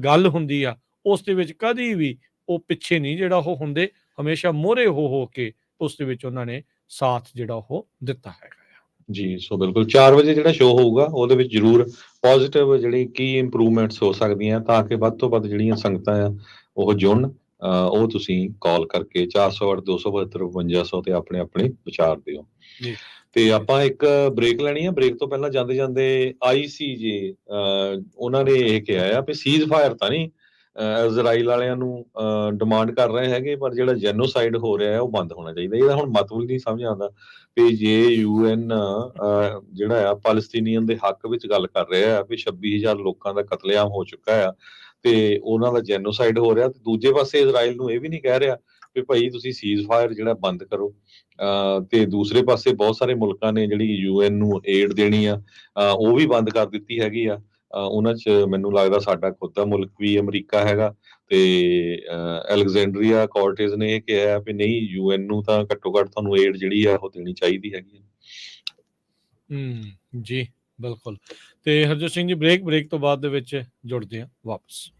ਗੱਲ ਹੁੰਦੀ ਆ, ਉਸ ਦੇ ਵਿੱਚ ਕਦੀ ਵੀ ਉਹ ਪਿੱਛੇ ਨਹੀਂ ਜਿਹੜਾ ਉਹ ਹੁੰਦੇ, ਹਮੇਸ਼ਾ ਮੋਹਰੇ ਹੋ ਕੇ ਉਸ ਦੇ ਵਿੱਚ ਉਹਨਾਂ ਨੇ ਸਾਥ ਜਿਹੜਾ ਉਹ ਦਿੱਤਾ ਹੈਗਾ। ਜੀ, ਸੋ ਬਿਲਕੁਲ 4 ਵਜੇ ਜਿਹੜਾ ਸ਼ੋਅ ਹੋਊਗਾ ਉਹਦੇ ਵਿੱਚ ਜ਼ਰੂਰ ਪੋਜ਼ਿਟਿਵ ਜਿਹੜੀ ਕੀ ਇੰਪਰੂਵਮੈਂਟਸ ਹੋ ਸਕਦੀਆਂ, ਤਾਂ ਕਿ ਵੱਧ ਤੋਂ ਵੱਧ ਜਿਹੜੀਆਂ ਸੰਗਤਾਂ ਆ ਉਹ ਜੁੜਨ। ਉਹ ਤੁਸੀਂ ਕਾਲ ਕਰਕੇ 408 272 5200 ਤੇ ਆਪਣੇ ਆਪਣੇ ਵਿਚਾਰ ਦਿਓ। ਜੀ ਤੇ ਆਪਾਂ ਇੱਕ ਬ੍ਰੇਕ ਲੈਣੀ ਆ। ਬ੍ਰੇਕ ਤੋਂ ਪਹਿਲਾਂ ਜਾਂਦੇ ਜਾਂਦੇ ICJ ਉਹਨਾਂ ਨੇ ਇਹ ਕਿਹਾ ਆ ਵੀ ਸੀਜ਼ ਫਾਇਰ ਤਾਂ ਨਹੀਂ, ਇਜ਼ਰਾਈਲ ਵਾਲਿਆਂ ਨੂੰ ਡਿਮਾਂਡ ਕਰ ਰਹੇ ਹੈਗੇ, ਪਰ ਜਿਹੜਾ ਜੈਨੋਸਾਈਡ ਹੋ ਰਿਹਾ ਹੈ ਉਹ ਬੰਦ ਹੋਣਾ ਚਾਹੀਦਾ। ਇਹਦਾ ਹੁਣ ਮਤਲਬ ਨਹੀਂ ਸਮਝ ਆਉਂਦਾ ਵੀ ਜੇ UN ਜਿਹੜਾ ਆ ਪੈਲਸਤੀਨੀਅਨ ਦੇ ਹੱਕ ਵਿੱਚ ਗੱਲ ਕਰ ਰਿਹਾ ਆ ਵੀ 26,000 ਲੋਕਾਂ ਦਾ ਕਤਲੇਆਮ ਹੋ ਚੁੱਕਾ ਆ ਤੇ ਉਹਨਾਂ ਦਾ ਜੈਨੋਸਾਈਡ ਹੋ ਰਿਹਾ, ਤੇ ਦੂਜੇ ਪਾਸੇ ਇਜ਼ਰਾਈਲ ਨੂੰ ਇਹ ਵੀ ਨਹੀਂ ਕਹਿ ਰਿਹਾ ਵੀ ਭਾਈ ਤੁਸੀਂ ਸੀਜ਼ ਫਾਇਰ ਜਿਹੜਾ ਬੰਦ ਕਰੋ। ਤੇ ਦੂਸਰੇ ਪਾਸੇ ਬਹੁਤ ਸਾਰੇ ਮੁਲਕਾਂ ਨੇ ਜਿਹੜੀ UN ਨੂੰ ਏਡ ਦੇਣੀ ਆ, ਉਹ ਵੀ ਬੰਦ ਕਰ ਦਿੱਤੀ ਹੈਗੀ ਆ। ਉਹਨਾਂ 'ਚ ਮੈਨੂੰ ਲੱਗਦਾ ਸਾਡਾ ਖੁਦ ਦਾ ਮੁਲਕ ਵੀ ਅਮਰੀਕਾ ਹੈਗਾ। ਤੇ ਅਲੈਗਜ਼ੈਂਡਰੀਆ ਕੋਰਟੇਜ਼ ਨੇ ਇਹ ਕਿਹਾ ਵੀ ਨਹੀਂ, UN ਨੂੰ ਤਾਂ ਘੱਟੋ ਘੱਟ ਤੁਹਾਨੂੰ ਏਡ ਜਿਹੜੀ ਆ ਉਹ ਦੇਣੀ ਚਾਹੀਦੀ ਹੈਗੀ। ਜੀ ਬਿਲਕੁਲ। ਤੇ ਹਰਜੋਤ ਸਿੰਘ ਜੀ, ਬ੍ਰੇਕ ਤੋਂ ਬਾਅਦ ਦੇ ਵਿੱਚ ਜੁੜਦੇ ਹਾਂ ਵਾਪਸ।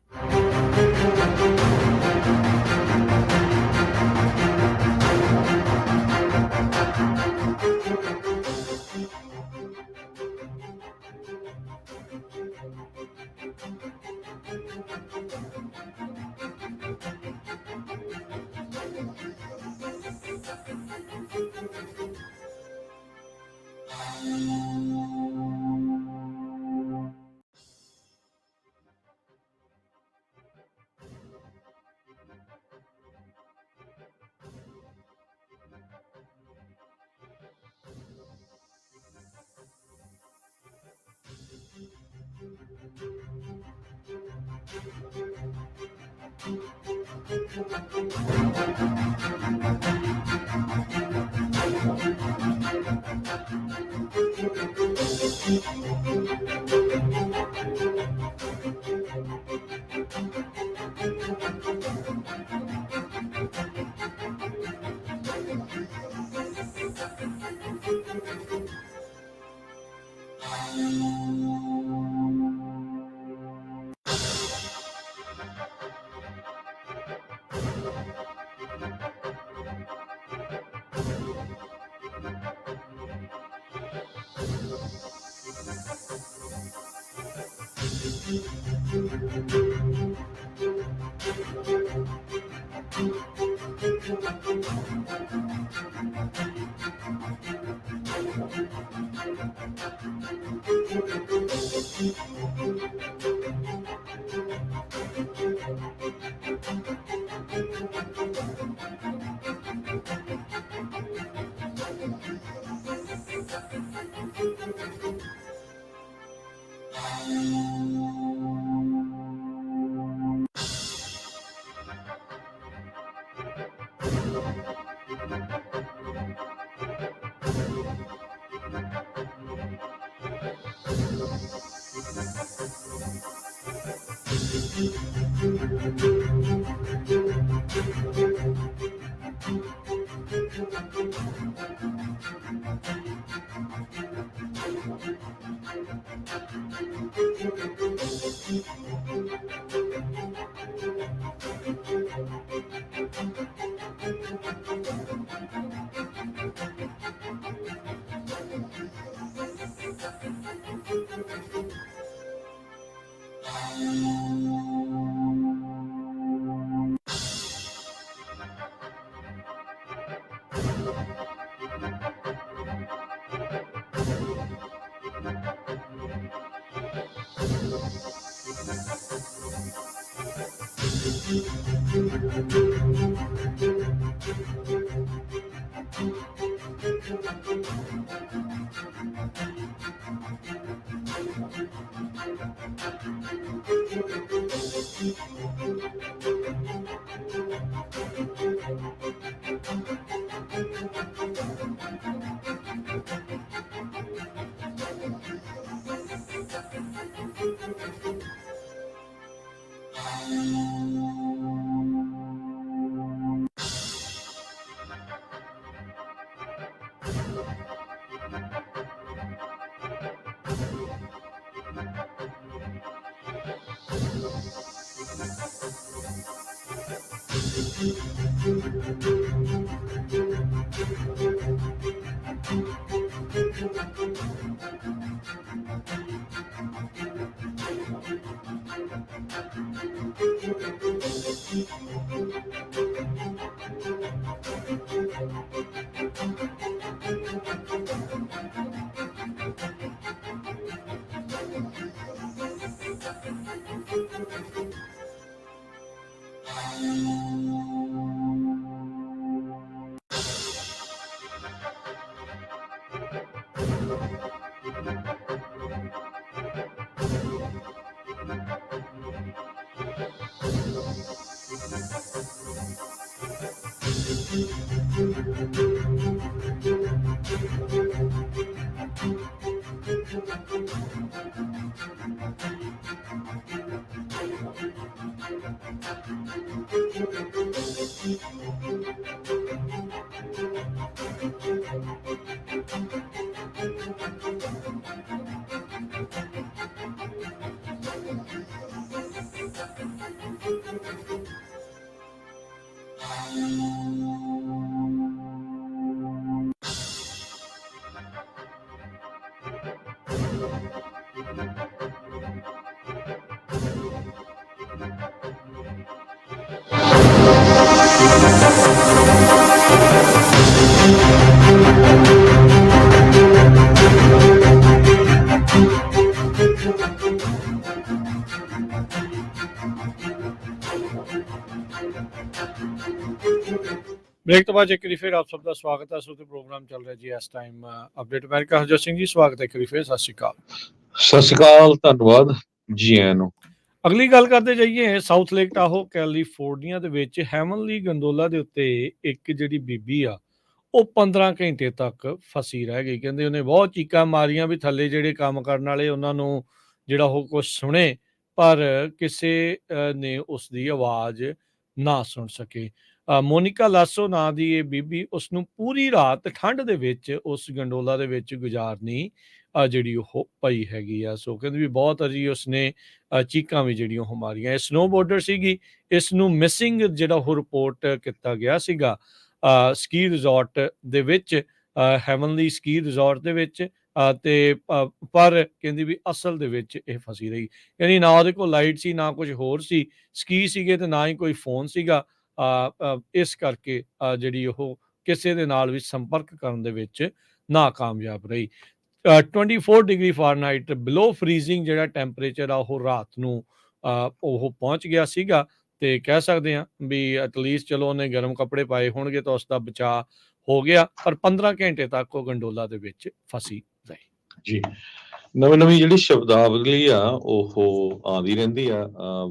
ब्रेक तो बाद एक बार फिर आप सबका स्वागत है। श्रोते प्रोग्राम चल रहा है जी इस time update America. Harjot Singh ji ਸਵਾਗਤ ਹੈ ਇੱਕ ਵਾਰੀ ਫਿਰ। ਸਤਿ ਸ਼੍ਰੀ ਅਕਾਲ। ਸਤਿ ਸ਼੍ਰੀ ਅਕਾਲ, ਧੰਨਵਾਦ ਜੀ ਆਇਆਂ ਨੂੰ। ਅਗਲੀ ਗੱਲ ਕਰਦੇ ਜਾਈਏ, ਸਾਊਥ ਲੇਕ ਟਾਹੋ ਕੈਲੀਫੋਰਨੀਆ ਦੇ ਵਿੱਚ ਹੈਵਨਲੀ ਗੰਡੋਲਾ ਦੇ ਉੱਤੇ ਇੱਕ ਜਿਹੜੀ ਬੀਬੀ ਆ, ਉਹ 15 ਘੰਟੇ ਤੱਕ ਫਸੀ ਰਹਿ ਗਈ। ਕਹਿੰਦੇ ਉਹਨੇ ਬਹੁਤ ਚੀਕਾਂ ਮਾਰੀਆਂ ਵੀ ਥੱਲੇ ਜਿਹੜੇ ਕੰਮ ਕਰਨ ਵਾਲੇ ਉਹਨਾਂ ਨੂੰ ਜਿਹੜਾ ਉਹ ਕੁਛ ਸੁਣੇ, ਪਰ ਕਿਸੇ ਨੇ ਉਸ ਦੀ ਆਵਾਜ਼ ਨਾ ਸੁਣ ਸਕੇ। ਮੋਨਿਕਾ ਲਾਸੋ ਨਾਂ ਦੀ ਇਹ ਬੀਬੀ, ਉਸਨੂੰ ਪੂਰੀ ਰਾਤ ਠੰਡ ਦੇ ਵਿੱਚ ਉਸ ਗੰਡੋਲਾ ਦੇ ਵਿੱਚ ਗੁਜ਼ਾਰਨੀ ਜਿਹੜੀ ਉਹ ਪਈ ਹੈਗੀ ਆ। ਸੋ ਕਹਿੰਦੇ ਵੀ ਬਹੁਤ ਅਜੀ ਉਸਨੇ ਚੀਕਾਂ ਵੀ ਜਿਹੜੀਆਂ ਉਹ ਮਾਰੀਆਂ। ਇਹ ਸਨੋਬੋਰਡਰ ਸੀਗੀ, ਇਸ ਨੂੰ ਮਿਸਿੰਗ ਜਿਹੜਾ ਉਹ ਰਿਪੋਰਟ ਕੀਤਾ ਗਿਆ ਸੀਗਾ ਸਕੀ ਰਿਜ਼ੋਰਟ ਦੇ ਵਿੱਚ, ਹੈਵਨਲੀ ਸਕੀ ਰਿਜ਼ੋਰਟ ਦੇ ਵਿੱਚ। ਤੇ ਪਰ ਕਹਿੰਦੀ ਵੀ ਅਸਲ ਦੇ ਵਿੱਚ ਇਹ ਫਸੀ ਰਹੀ। ਕਹਿੰਦੀ ਨਾ ਉਹਦੇ ਕੋਲ ਲਾਈਟ ਸੀ, ਨਾ ਕੁਝ ਹੋਰ ਸੀ, ਸਕੀ ਸੀਗੇ ਤੇ ਨਾ ਹੀ ਕੋਈ ਫੋਨ ਸੀਗਾ। ਇਸ ਕਰਕੇ ਜਿਹੜੀ ਉਹ ਕਿਸੇ ਦੇ ਨਾਲ ਵੀ ਸੰਪਰਕ ਕਰਨ ਦੇ ਵਿੱਚ ਨਾਕਾਮਯਾਬ ਰਹੀ। 24 ਡਿਗਰੀ ਫਾਰਨਾਈਟ ਬਿਲੋ ਫਰੀਜ਼ਿੰਗ ਜਿਹੜਾ ਟੈਂਪਰੇਚਰ ਆ ਉਹ ਰਾਤ ਨੂੰ ਉਹ ਪਹੁੰਚ ਗਿਆ ਸੀਗਾ। ਤੇ ਕਹਿ ਸਕਦੇ ਹਾਂ ਵੀ ਐਟਲੀਸਟ ਚਲੋ ਉਹਨੇ ਗਰਮ ਕੱਪੜੇ ਪਾਏ ਹੋਣਗੇ ਤਾਂ ਉਸ ਦਾ ਬਚਾਅ ਹੋ ਗਿਆ, ਪਰ 15 ਘੰਟੇ ਤੱਕ ਉਹ ਗੰਡੋਲਾ ਦੇ ਵਿੱਚ ਫਸੀ ਰਹੀ। ਜੀ, ਨਵੀਂ ਜਿਹੜੀ ਸ਼ਬਦਾਵਲੀ ਆ ਉਹ ਆਉਂਦੀ ਰਹਿੰਦੀ ਆ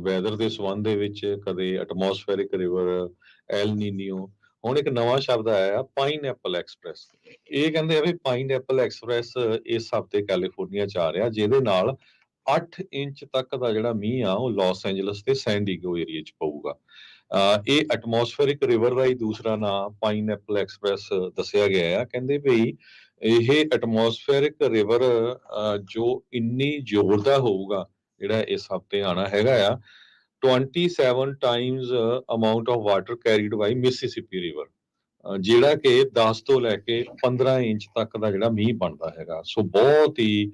ਵੈਦਰ ਦੇ ਸੰਬੰਧ ਦੇ ਵਿੱਚ, ਕਦੇ ਐਟਮੋਸਫੇਰਿਕ ਰਿਵਰ, ਐਲ ਨੀਨੀਓ। ਹੁਣ ਇੱਕ ਨਵਾਂ ਸ਼ਬਦ ਆਇਆ ਪਾਈਨਐਪਲ ਐਕਸਪ੍ਰੈਸ। ਇਹ ਕਹਿੰਦੇ ਆ ਵੀ ਪਾਈਨਐਪਲ ਐਕਸਪ੍ਰੈਸ ਇਸ ਹਫ਼ਤੇ ਕੈਲੀਫੋਰਨੀਆ ਚ ਆ ਰਿਹਾ, ਜਿਹਦੇ ਨਾਲ 8 ਇੰਚ ਤੱਕ ਦਾ ਜਿਹੜਾ ਮੀਂਹ ਆ ਉਹ ਲਾਸ ਐਂਜਲਸ ਤੇ ਸੈਨ ਡਿਏਗੋ ਏਰੀਆ ਚ ਪਊਗਾ। ਇਹ ਐਟਮੋਸਫੇਰਿਕ ਰਿਵਰ ਦਾ ਹੀ ਦੂਸਰਾ ਨਾਂ ਪਾਈਨਐਪਲ ਐਕਸਪ੍ਰੈਸ ਦੱਸਿਆ ਗਿਆ ਆ। ਕਹਿੰਦੇ ਵੀ ਇਹ ਐਟਮੋਸਫੇਰਿਕ ਰਿਵਰ ਜੋ ਇੰਨੀ ਜ਼ੋਰ ਦਾ ਹੋਊਗਾ ਜਿਹੜਾ ਇਸ ਹਫ਼ਤੇ ਆਣਾ ਹੈਗਾ ਆ, 27 times amount of water carried by Mississippi river, ਜਿਹੜਾ ਕਿ 10 ਤੋਂ ਲੈ ਕੇ 15 ਇੰਚ ਤੱਕ ਦਾ ਜਿਹੜਾ ਮੀਂਹ ਬਣਦਾ ਹੈਗਾ। ਸੋ ਬਹੁਤ ਹੀ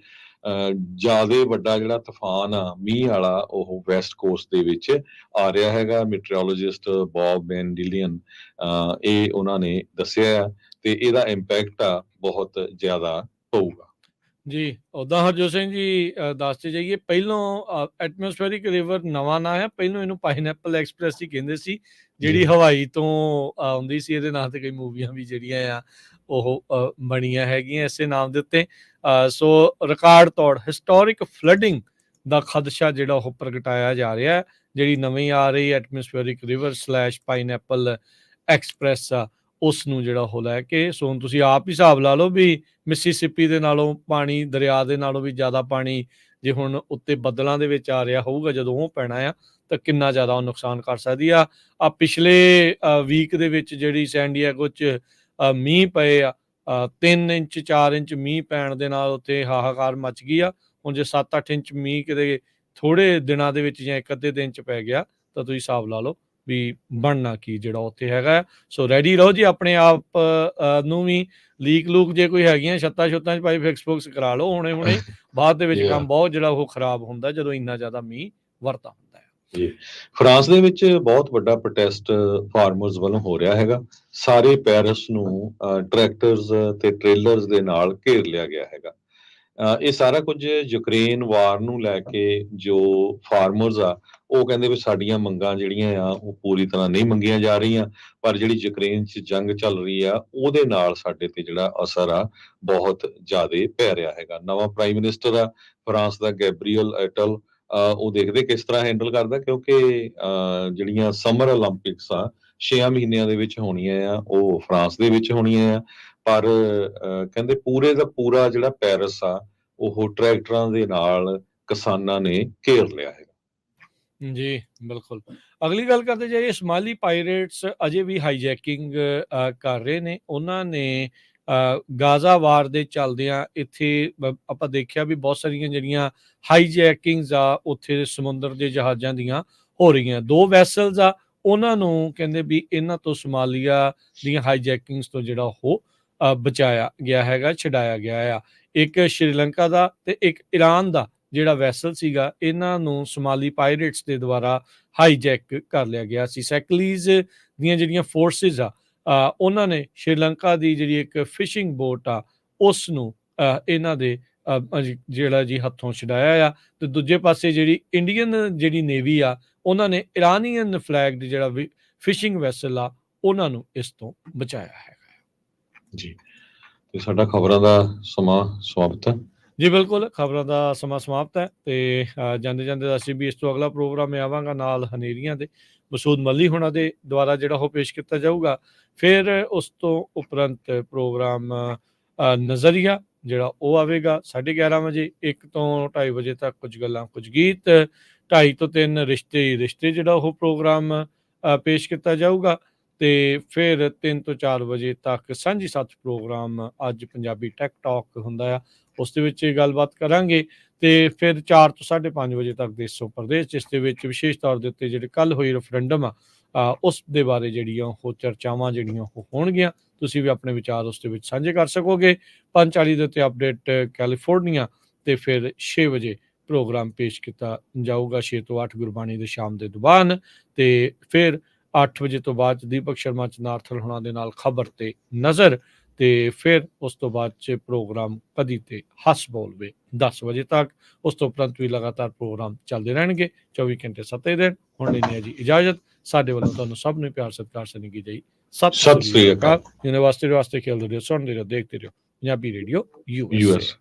ਜ਼ਿਆਦਾ ਵੱਡਾ ਜਿਹੜਾ ਤੂਫਾਨ ਆ ਮੀਂਹ ਵਾਲਾ ਉਹ ਵੈਸਟ ਕੋਸਟ ਦੇ ਵਿੱਚ ਆ ਰਿਹਾ ਹੈਗਾ। ਮੈਟਰੋਲੋਜਿਸਟ ਬੌਬ ਮੈਨਡਿਲੀਅਨ ਇਹ ਉਹਨਾਂ ਨੇ ਦੱਸਿਆ ਤੇ ਇਹਦਾ ਇੰਪੈਕਟ ਆ ਬਹੁਤ ਜ਼ਿਆਦਾ ਪਊਗਾ। ਜੀ, ਉੱਦਾਂ ਹਰਜੋਤ ਸਿੰਘ ਜੀ ਦੱਸਦੇ ਜਾਈਏ, ਪਹਿਲੋਂ ਐਟਮੋਸਫੇਰਿਕ ਰਿਵਰ ਨਵਾਂ ਨਾਂ ਹੈ, ਪਹਿਲੋਂ ਇਹਨੂੰ ਪਾਈਨਐਪਲ ਐਕਸਪ੍ਰੈਸ ਹੀ ਕਹਿੰਦੇ ਸੀ, ਜਿਹੜੀ ਹਵਾਈ ਤੋਂ ਆਉਂਦੀ ਸੀ। ਇਹਦੇ ਨਾਂ ਤੇ ਕਈ ਮੂਵੀਆਂ ਵੀ ਜਿਹੜੀਆਂ ਆ ਉਹ ਬਣੀਆਂ ਹੈਗੀਆਂ ਇਸੇ ਨਾਮ ਦੇ ਉੱਤੇ। ਸੋ ਰਿਕਾਰਡ ਤੋੜ ਹਿਸਟੋਰਿਕ ਫਲੱਡਿੰਗ ਦਾ ਖਦਸ਼ਾ ਜਿਹੜਾ ਉਹ ਪ੍ਰਗਟਾਇਆ ਜਾ ਰਿਹਾ ਹੈ, ਜਿਹੜੀ ਨਵੀਂ ਆ ਰਹੀ ਐਟਮੋਸਫੇਰਿਕ ਰਿਵਰ / ਪਾਈਨਐਪਲ ਐਕਸਪ੍ਰੈਸ ਆ ਉਸ ਨੂੰ ਜਿਹੜਾ ਉਹ ਲੈ ਕੇ। ਸੋ ਹੁਣ ਤੁਸੀਂ ਆਪ ਹੀ ਹਿਸਾਬ ਲਾ ਲਓ ਵੀ ਮਿਸੀਸਿਪੀ ਦੇ ਨਾਲੋਂ ਪਾਣੀ, ਦਰਿਆ ਦੇ ਨਾਲੋਂ ਵੀ ਜ਼ਿਆਦਾ ਪਾਣੀ ਜੇ ਹੁਣ ਉੱਤੇ ਬੱਦਲਾਂ ਦੇ ਵਿੱਚ ਆ ਰਿਹਾ ਹੋਊਗਾ, ਜਦੋਂ ਉਹ ਪੈਣਾ ਆ ਤਾਂ ਕਿੰਨਾ ਜ਼ਿਆਦਾ ਉਹ ਨੁਕਸਾਨ ਕਰ ਸਕਦੀ ਆ। ਪਿਛਲੇ ਵੀਕ ਦੇ ਵਿੱਚ ਜਿਹੜੀ ਸੈਨ ਡਿਏਗੋ 'ਚ ਮੀਂਹ ਪਏ ਆ, 3 ਇੰਚ 4 ਇੰਚ ਮੀਂਹ ਪੈਣ ਦੇ ਨਾਲ ਉੱਥੇ ਹਾਹਾਕਾਰ ਮਚ ਗਈ ਆ। ਹੁਣ ਜੇ 7-8 ਇੰਚ ਮੀਂਹ ਕਿਤੇ ਥੋੜ੍ਹੇ ਦਿਨਾਂ ਦੇ ਵਿੱਚ ਜਾਂ ਇੱਕ ਅੱਧੇ ਦਿਨ 'ਚ ਪੈ ਗਿਆ ਤਾਂ ਤੁਸੀਂ ਹਿਸਾਬ ਲਾ ਲਓ ਵੀ ਬਣਨਾ ਕੀ ਜਿਹੜਾ ਉੱਥੇ ਹੈਗਾ। ਸੋ ਰੈਡੀ ਰਹੋ ਜੀ, ਆਪਣੇ ਆਪ ਨੂੰ ਵੀ। ਲੀਕ ਲੂਕ ਜੇ ਕੋਈ ਹੈਗੀਆਂ ਛੱਤਾਂ ਛੁੱਤਾਂ 'ਚ ਭਾਈ ਫਿਕਸ ਫੁਕਸ ਕਰਾ ਲਓ ਹੁਣੇ ਬਾਅਦ ਦੇ ਵਿੱਚ ਕੰਮ ਬਹੁਤ ਜਿਹੜਾ ਉਹ ਖਰਾਬ ਹੁੰਦਾ ਜਦੋਂ ਇੰਨਾ ਜ਼ਿਆਦਾ ਮੀਂਹ ਵਰਤਾ ਹੁੰਦਾ ਹੈ। ਜੀ, ਫਰਾਂਸ ਦੇ ਵਿੱਚ ਬਹੁਤ ਵੱਡਾ ਪ੍ਰੋਟੈਸਟ ਫਾਰਮਰਸ ਵੱਲੋਂ ਹੋ ਰਿਹਾ ਹੈਗਾ। ਸਾਰੇ ਪੈਰਿਸ ਨੂੰ ਟਰੈਕਟਰਸ ਤੇ ਟ੍ਰੇਲਰਸ ਦੇ ਨਾਲ ਘੇਰ ਲਿਆ ਗਿਆ ਹੈਗਾ। ਇਹ ਸਾਰਾ ਕੁਝ ਯੂਕਰੇਨ ਵਾਰ ਨੂੰ ਲੈ ਕੇ ਜੋ ਫਾਰਮਰਸ ਆ ਉਹ ਕਹਿੰਦੇ ਵੀ ਸਾਡੀਆਂ ਮੰਗਾਂ ਜਿਹੜੀਆਂ ਆ ਉਹ ਪੂਰੀ ਤਰ੍ਹਾਂ ਨਹੀਂ ਮੰਗੀਆਂ ਜਾ ਰਹੀਆਂ, ਪਰ ਜਿਹੜੀ ਯੂਕਰੇਨ 'ਚ ਜੰਗ ਚੱਲ ਰਹੀ ਆ ਉਹਦੇ ਨਾਲ ਸਾਡੇ ਤੇ ਜਿਹੜਾ ਅਸਰ ਆ ਬਹੁਤ ਜ਼ਿਆਦਾ ਪੈ ਰਿਹਾ ਹੈਗਾ। ਨਵਾਂ ਪ੍ਰਾਈਮ ਮਿਨਿਸਟਰ ਆ ਫਰਾਂਸ ਦਾ, ਗੈਬਰੀਅਲ ਐਟਲ, ਉਹ ਦੇਖਦੇ ਕਿਸ ਤਰ੍ਹਾਂ ਹੈਂਡਲ ਕਰਦਾ, ਕਿਉਂਕਿ ਜਿਹੜੀਆਂ ਸਮਰ ਓਲੰਪਿਕਸ ਆ 6 ਮਹੀਨਿਆਂ ਦੇ ਵਿੱਚ ਹੋਣੀਆਂ ਆ, ਉਹ ਫਰਾਂਸ ਦੇ ਵਿੱਚ ਹੋਣੀਆਂ ਆ। ਪਰ ਕਹਿੰਦੇ ਪੂਰੇ ਦਾ ਪੂਰਾ ਜਿਹੜਾ ਪੈਰਿਸ ਆ ਉਹ ਟਰੈਕਟਰਾਂ ਦੇ ਨਾਲ ਕਿਸਾਨਾਂ ਨੇ ਘੇਰ ਲਿਆ ਹੈਗਾ। ਜੀ, ਬਿਲਕੁਲ। ਅਗਲੀ ਗੱਲ ਕਰਦੇ ਜਾਈਏ, ਸਮਾਲੀ ਪਾਇਰੇਟਸ ਅਜੇ ਵੀ ਹਾਈਜੈਕਿੰਗ ਕਰ ਰਹੇ ਨੇ। ਉਹਨਾਂ ਨੇ ਗਾਜ਼ਾ ਵਾਰ ਦੇ ਚੱਲਦਿਆਂ ਇੱਥੇ ਆਪਾਂ ਦੇਖਿਆ ਵੀ ਬਹੁਤ ਸਾਰੀਆਂ ਜਿਹੜੀਆਂ ਹਾਈਜੈਕਿੰਗਸ ਆ ਉੱਥੇ ਸਮੁੰਦਰ ਦੇ ਜਹਾਜ਼ਾਂ ਦੀਆਂ ਹੋ ਰਹੀਆਂ। 2 ਵੈਸਲਸ ਆ, ਉਹਨਾਂ ਨੂੰ ਕਹਿੰਦੇ ਵੀ ਇਹਨਾਂ ਤੋਂ ਸਮਾਲੀਆ ਦੀਆਂ ਹਾਈਜੈਕਿੰਗਸ ਤੋਂ ਜਿਹੜਾ ਉਹ ਬਚਾਇਆ ਗਿਆ ਹੈਗਾ, ਛਡਾਇਆ ਗਿਆ ਆ। ਇੱਕ ਸ਼੍ਰੀਲੰਕਾ ਦਾ ਤੇ ਇੱਕ ਈਰਾਨ ਦਾ ਜਿਹੜਾ ਵੈਸਲ ਸੀਗਾ, ਇਹਨਾਂ ਨੂੰ ਸਮਾਲੀ ਪਾਇਰੇਟਸ ਦੇ ਦੁਆਰਾ ਹਾਈਜੈਕ ਕਰ ਲਿਆ ਗਿਆ ਸੀ। ਸੈਕਲੀਜ਼ ਦੀਆਂ ਜਿਹੜੀਆਂ ਫੋਰਸਿਸ ਆ ਉਹਨਾਂ ਨੇ ਸ਼੍ਰੀਲੰਕਾ ਦੀ ਜਿਹੜੀ ਇੱਕ ਫਿਸ਼ਿੰਗ ਬੋਟ ਆ ਉਸ ਨੂੰ ਇਹਨਾਂ ਦੇ ਜਿਹੜਾ ਜੀ ਹੱਥੋਂ ਛਡਾਇਆ ਆ। ਤੇ ਦੂਜੇ ਪਾਸੇ ਜਿਹੜੀ ਇੰਡੀਅਨ ਜਿਹੜੀ ਨੇਵੀ ਆ ਉਹਨਾਂ ਨੇ ਇਰਾਨੀਅਨ ਫਲੈਗਡ ਜਿਹੜਾ ਫਿਸ਼ਿੰਗ ਵੈਸਲ ਆ ਉਹਨਾਂ ਨੂੰ ਇਸ ਤੋਂ ਬਚਾਇਆ ਹੈਗਾ। ਜੀ, ਤੇ ਸਾਡਾ ਖਬਰਾਂ ਦਾ ਸਮਾਂ ਸਮਾਪਤ ਹੈ ਜੀ ਬਿਲਕੁਲ, ਖਬਰਾਂ ਦਾ ਸਮਾਂ ਸਮਾਪਤ ਹੈ ਤੇ ਜਾਂਦੇ-ਜਾਂਦੇ ਅਸੀਂ ਵੀ ਇਸ ਤੋਂ ਅਗਲਾ ਪ੍ਰੋਗਰਾਮ ਮੈਂ ਆਵਾਂਗਾ ਨਾਲ ਹਨੇਰੀਆਂ ਦੇ, ਮਸੂਦ ਮੱਲੀ ਹੋਣਾ ਦੇ ਦੁਆਰਾ ਜਿਹੜਾ ਉਹ ਪੇਸ਼ ਕੀਤਾ ਜਾਊਗਾ। ਫਿਰ ਉਸ ਤੋਂ ਉਪਰੰਤ ਪ੍ਰੋਗਰਾਮ ਨਜ਼ਰੀਆ ਜਿਹੜਾ ਉਹ ਆਵੇਗਾ 11:30 ਵਜੇ, 1 ਤੋਂ 2:30 ਵਜੇ ਤੱਕ ਕੁਝ ਗੱਲਾਂ ਕੁਝ ਗੀਤ, 2:30 ਤੋਂ 3 ਰਿਸ਼ਤੇ ਹੀ ਰਿਸ਼ਤੇ ਜਿਹੜਾ ਉਹ ਪ੍ਰੋਗਰਾਮ ਪੇਸ਼ ਕੀਤਾ ਜਾਊਗਾ ਤੇ ਫਿਰ 3 ਤੋਂ 4 ਵਜੇ ਤੱਕ ਸਾਂਝੀ ਸਾਥ ਪ੍ਰੋਗਰਾਮ ਅੱਜ ਪੰਜਾਬੀ ਟੈਕ ਟਾਕ ਹੁੰਦਾ ਆ, ਉਸ ਦੇ ਵਿੱਚ ਗੱਲਬਾਤ ਕਰਾਂਗੇ ਤੇ ਫਿਰ 4 ਤੋਂ 5:30 ਵਜੇ ਤੱਕ ਦੇਸੋ ਪ੍ਰਦੇਸ਼, ਜਿਸ ਦੇ ਵਿੱਚ ਵਿਸ਼ੇਸ਼ ਤੌਰ ਦੇ ਉੱਤੇ ਜਿਹੜੇ ਕੱਲ ਹੋਈ ਰੈਫਰੈਂਡਮ ਆ ਉਸ ਦੇ ਬਾਰੇ ਜਿਹੜੀਆਂ ਉਹ ਚਰਚਾਵਾਂ ਜਿਹੜੀਆਂ ਉਹ ਹੋਣਗੀਆਂ। ਤੁਸੀਂ ਵੀ ਆਪਣੇ ਵਿਚਾਰ ਉਸ ਦੇ ਵਿੱਚ ਸਾਂਝੇ ਕਰ ਸਕੋਗੇ। 5:40 ਦੇ ਉੱਤੇ ਅਪਡੇਟ ਕੈਲੀਫੋਰਨੀਆ ਤੇ ਫਿਰ 6 ਵਜੇ ਪ੍ਰੋਗਰਾਮ ਪੇਸ਼ ਕੀਤਾ ਜਾਊਗਾ 6 ਤੋਂ 8 ਗੁਰਬਾਣੀ ਦੇ ਸ਼ਾਮ ਦੇ ਦੁਬਾਨ ਤੇ ਫਿਰ 8 ਵਜੇ ਤੋਂ ਬਾਅਦ ਦੀਪਕ ਸ਼ਰਮਾ ਚਨਾਰਥਲ ਹੋਣਾ ਦੇ ਨਾਲ ਖਬਰ ਤੇ ਨਜ਼ਰ ਤੇ ਫਿਰ ਉਸ ਤੋਂ ਬਾਅਦ 'ਚ ਪ੍ਰੋਗਰਾਮ ਕਦੀ ਤੇ ਹੱਸ ਬੋਲ ਵੇ 10 ਵਜੇ ਤੱਕ। ਉਸ ਤੋਂ ਉਪਰੰਤ ਵੀ ਲਗਾਤਾਰ ਪ੍ਰੋਗਰਾਮ ਚੱਲਦੇ ਰਹਿਣਗੇ 24 ਘੰਟੇ 7 ਦਿਨ। ਹੁਣ ਲੈਣੀ ਹੈ ਜੀ ਇਜਾਜ਼ਤ। ਸਾਡੇ ਵੱਲੋਂ ਤੁਹਾਨੂੰ ਸਭ ਨੂੰ ਪਿਆਰ ਸਤਿਕਾਰ ਸਨੇਗੀ ਜੀ। ਸਤਿ ਸ੍ਰੀ ਅਕਾਲ। ਯੂਨੀਵਰਸਿਟੀ ਵਾਸਤੇ ਖੇਡਦੇ ਰਹੋ, ਸੁਣਦੇ ਰਹੋ, ਦੇਖਦੇ ਰਹੋ ਪੰਜਾਬੀ ਰੇਡੀਓ ਯੂਐਸ।